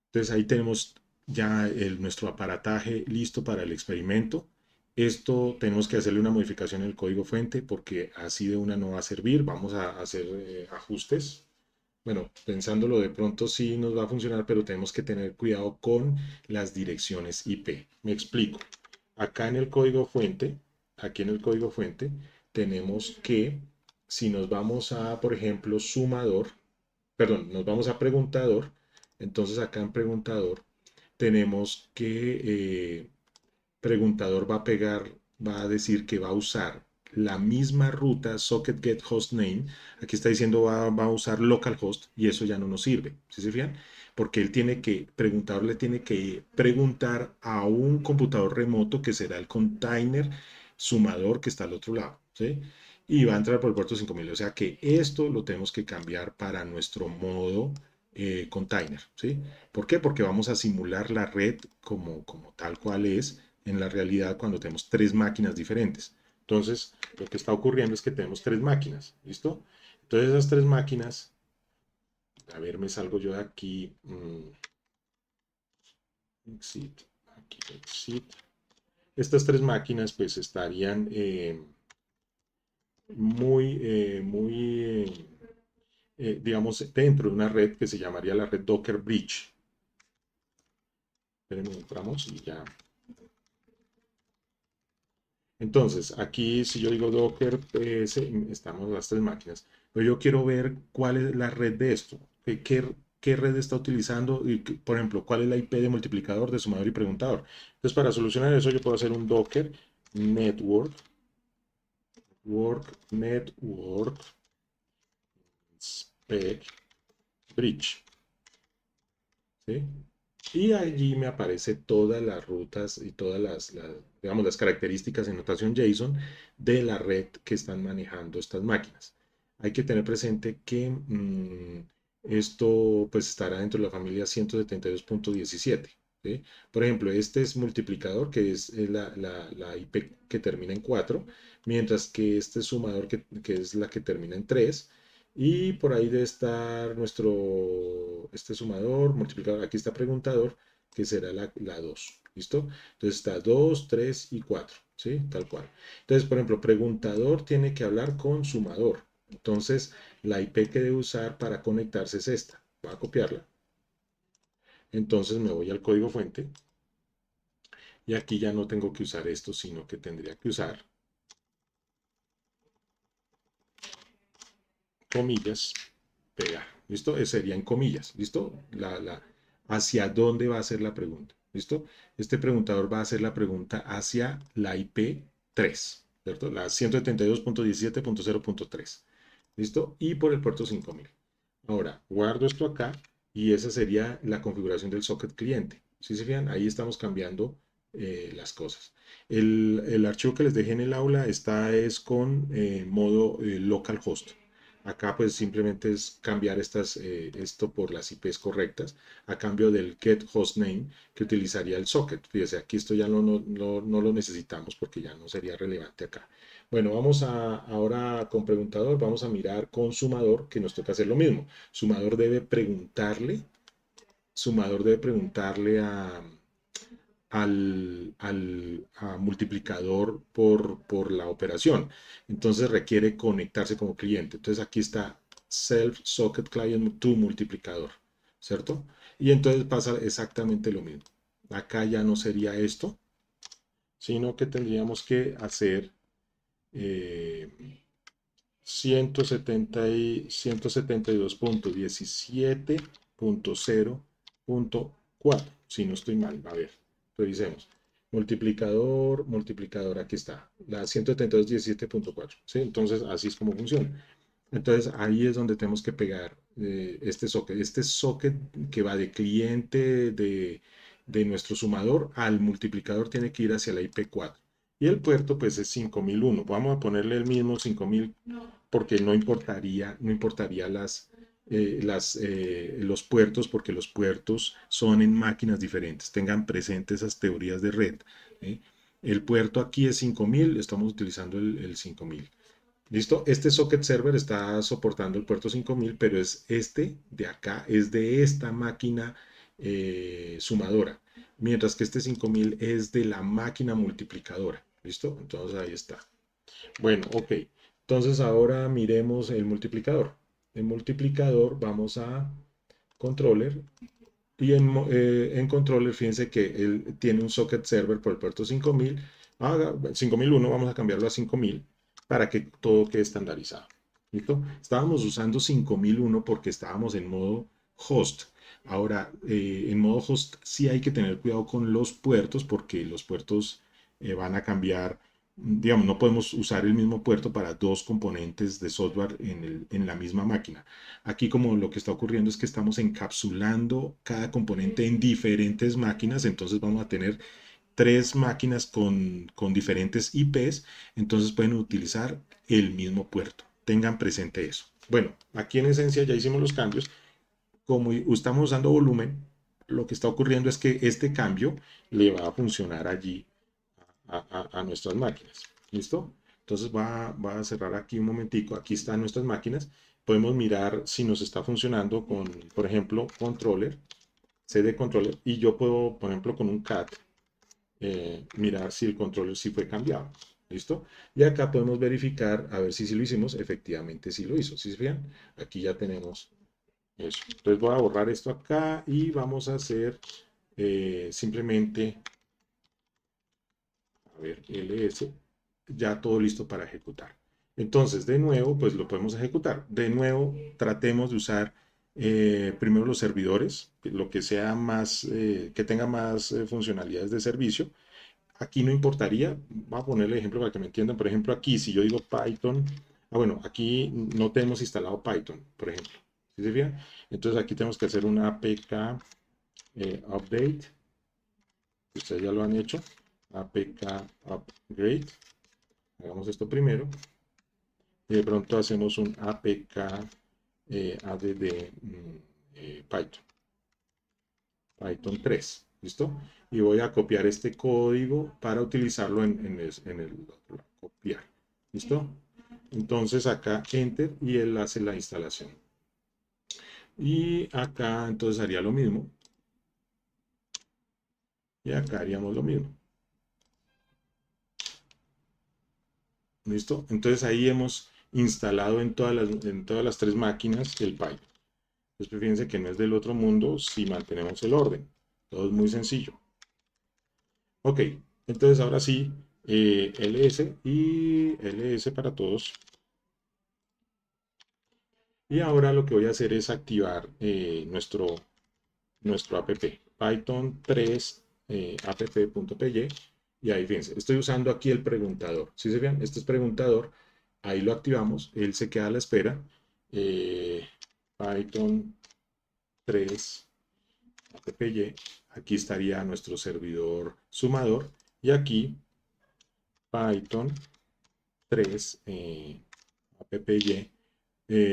Entonces ahí tenemos ya nuestro aparataje listo para el experimento. Esto tenemos que hacerle una modificación en el código fuente porque así de una no va a servir. Vamos a hacer ajustes. Bueno, pensándolo de pronto sí nos va a funcionar, pero tenemos que tener cuidado con las direcciones IP. Me explico. Acá en el código fuente, aquí en el código fuente, tenemos que, si nos vamos a, por ejemplo, sumador, perdón, nos vamos a preguntador, entonces acá en preguntador tenemos que preguntador va a pegar, va a decir que va a usar la misma ruta socket get hostname. Aquí está diciendo va a usar localhost y eso ya no nos sirve. ¿Sí se fijan? Porque él tiene que, preguntador le tiene que preguntar a un computador remoto que será el container sumador que está al otro lado. ¿Sí? Y va a entrar por el puerto 5000. O sea que esto lo tenemos que cambiar para nuestro modo container. ¿Sí? ¿Por qué? Porque vamos a simular la red como tal cual es en la realidad cuando tenemos tres máquinas diferentes. Entonces, lo que está ocurriendo es que tenemos tres máquinas, ¿listo? Entonces, esas tres máquinas, a ver, me salgo yo de aquí, exit, aquí, exit. Estas tres máquinas, pues, estarían digamos, dentro de una red que se llamaría la red Docker Bridge. Espérenme, entramos y ya. Entonces, aquí si yo digo Docker PS, estamos las tres máquinas, pero yo quiero ver cuál es la red de esto, qué red está utilizando y, por ejemplo, cuál es la IP de multiplicador, de sumador y preguntador. Entonces, para solucionar eso, yo puedo hacer un Docker network spec bridge, ¿sí? Y allí me aparece todas las rutas y todas digamos, las características en notación JSON de la red que están manejando estas máquinas. Hay que tener presente que esto pues estará dentro de la familia 172.17. ¿Sí? Por ejemplo, este es multiplicador, que es la IP que termina en 4, mientras que este sumador, que es la que termina en 3, y por ahí debe estar este sumador, multiplicador, aquí está preguntador, que será la 2. ¿Listo? Entonces está 2, 3 y 4. ¿Sí? Tal cual. Entonces, por ejemplo, preguntador tiene que hablar con sumador. Entonces, la IP que debe usar para conectarse es esta. Voy a copiarla. Entonces me voy al código fuente. Y aquí ya no tengo que usar esto, sino que tendría que usar comillas, pegar. ¿Listo? Sería en comillas. ¿Listo? ¿Hacia dónde va a ser la pregunta? ¿Listo? Este preguntador va a hacer la pregunta hacia la IP 3, ¿cierto? La 172.17.0.3. ¿Listo? Y por el puerto 5000. Ahora, guardo esto acá y esa sería la configuración del socket cliente. ¿Sí se fijan? Ahí estamos cambiando las cosas. El archivo que les dejé en el aula está es con modo localhost. Acá pues simplemente es cambiar esto por las IPs correctas a cambio del get hostname que utilizaría el socket. Fíjese, aquí esto ya no lo necesitamos porque ya no sería relevante acá. Bueno, ahora con preguntador, vamos a mirar con sumador que nos toca hacer lo mismo. Sumador debe preguntarle a multiplicador por la operación. Entonces requiere conectarse como cliente. Entonces aquí está self socket client to multiplicador, ¿cierto? Y entonces pasa exactamente lo mismo. Acá ya no sería esto, sino que tendríamos que hacer 172.17.0.4, si no estoy mal. A ver, revisemos. Multiplicador, aquí está, la 172.17.4, ¿sí? Entonces, así es como funciona. Entonces, ahí es donde tenemos que pegar este socket. Este socket que va de cliente de nuestro sumador al multiplicador tiene que ir hacia la IP4. Y el puerto, pues, es 5001. Vamos a ponerle el mismo 5000 porque no importaría los puertos, porque los puertos son en máquinas diferentes. Tengan presentes esas teorías de red. ¿Sí? El puerto aquí es 5000, estamos utilizando el 5000. ¿Listo? Este socket server está soportando el puerto 5000, pero es este de acá, es de esta máquina sumadora. mientras que este 5000 es de la máquina multiplicadora. ¿Listo? Entonces ahí está. Bueno, ok. Entonces ahora miremos el multiplicador. El multiplicador vamos a controller y en controller fíjense que él tiene un socket server por el puerto 5000. 5001 vamos a cambiarlo a 5000 para que todo quede estandarizado. ¿Listo? Estábamos usando 5001 porque estábamos en modo host. Ahora, en modo host sí hay que tener cuidado con los puertos porque los puertos van a cambiar. Digamos, no podemos usar el mismo puerto para dos componentes de software en la misma máquina. Aquí como lo que está ocurriendo es que estamos encapsulando cada componente en diferentes máquinas, entonces vamos a tener tres máquinas con diferentes IPs, entonces pueden utilizar el mismo puerto. Tengan presente eso. Bueno, aquí en esencia ya hicimos los cambios. Como estamos usando volumen, lo que está ocurriendo es que este cambio le va a funcionar allí a nuestras máquinas. ¿Listo? Entonces va a cerrar aquí un momentico. Aquí están nuestras máquinas. Podemos mirar si nos está funcionando con, por ejemplo, controller, CD controller, y yo puedo, por ejemplo, con un CAT, mirar si el controller sí fue cambiado. ¿Listo? Y acá podemos verificar a ver si lo hicimos. Efectivamente sí lo hizo. ¿Sí se fijan? Aquí ya tenemos eso. Entonces voy a borrar esto acá y vamos a hacer simplemente, a ver, ls, ya todo listo para ejecutar. Entonces, de nuevo, pues lo podemos ejecutar. De nuevo, tratemos de usar primero los servidores, lo que sea más, que tenga más funcionalidades de servicio. Aquí no importaría, voy a ponerle ejemplo para que me entiendan. Por ejemplo, aquí, si yo digo Python, bueno, aquí no tenemos instalado Python, por ejemplo. ¿Sí se fijan? Entonces aquí tenemos que hacer una apk update. Ustedes ya lo han hecho. Apk upgrade. Hagamos esto primero. Y de pronto hacemos un apk add Python. Python 3. ¿Listo? Y voy a copiar este código para utilizarlo en el copiar. ¿Listo? Entonces acá enter y él hace la instalación. Y acá entonces haría lo mismo. Y acá haríamos lo mismo. ¿Listo? Entonces ahí hemos instalado en todas las tres máquinas el Python. Entonces fíjense que no es del otro mundo si mantenemos el orden. Todo es muy sencillo. Ok, entonces ahora sí, ls y ls para todos. Y ahora lo que voy a hacer es activar nuestro app, Python 3 app.py. Y ahí fíjense, estoy usando aquí el preguntador. Si se fijan, este es preguntador. Ahí lo activamos, él se queda a la espera. Python 3 app.py. Aquí estaría nuestro servidor sumador. Y aquí Python 3 app.py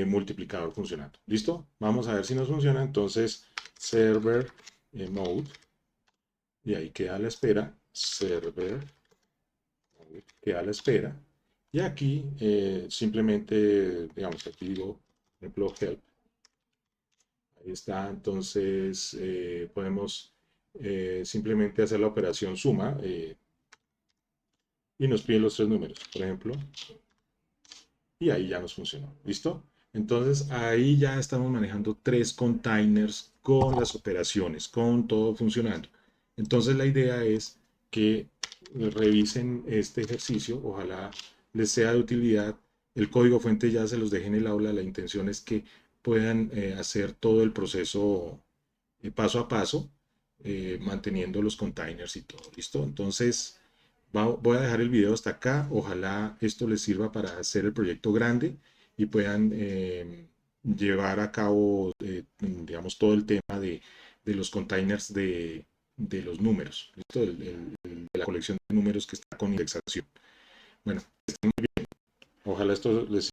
multiplicador funcionando. ¿Listo? Vamos a ver si nos funciona. Entonces, server mode. Y ahí queda a la espera. Server queda a la espera. Y aquí simplemente, digamos, aquí digo, por ejemplo, help. Ahí está. Entonces, podemos simplemente hacer la operación suma y nos pide los tres números, por ejemplo. Y ahí ya nos funcionó. ¿Listo? Entonces ahí ya estamos manejando tres containers con las operaciones, con todo funcionando. Entonces la idea es que revisen este ejercicio, ojalá les sea de utilidad. El código fuente ya se los dejé en el aula, la intención es que puedan hacer todo el proceso paso a paso, manteniendo los containers y todo. ¿Listo? Entonces voy a dejar el video hasta acá. Ojalá esto les sirva para hacer el proyecto grande y puedan llevar a cabo, digamos, todo el tema de los containers de los números, ¿listo? De la colección de números que está con indexación. Bueno, ojalá esto les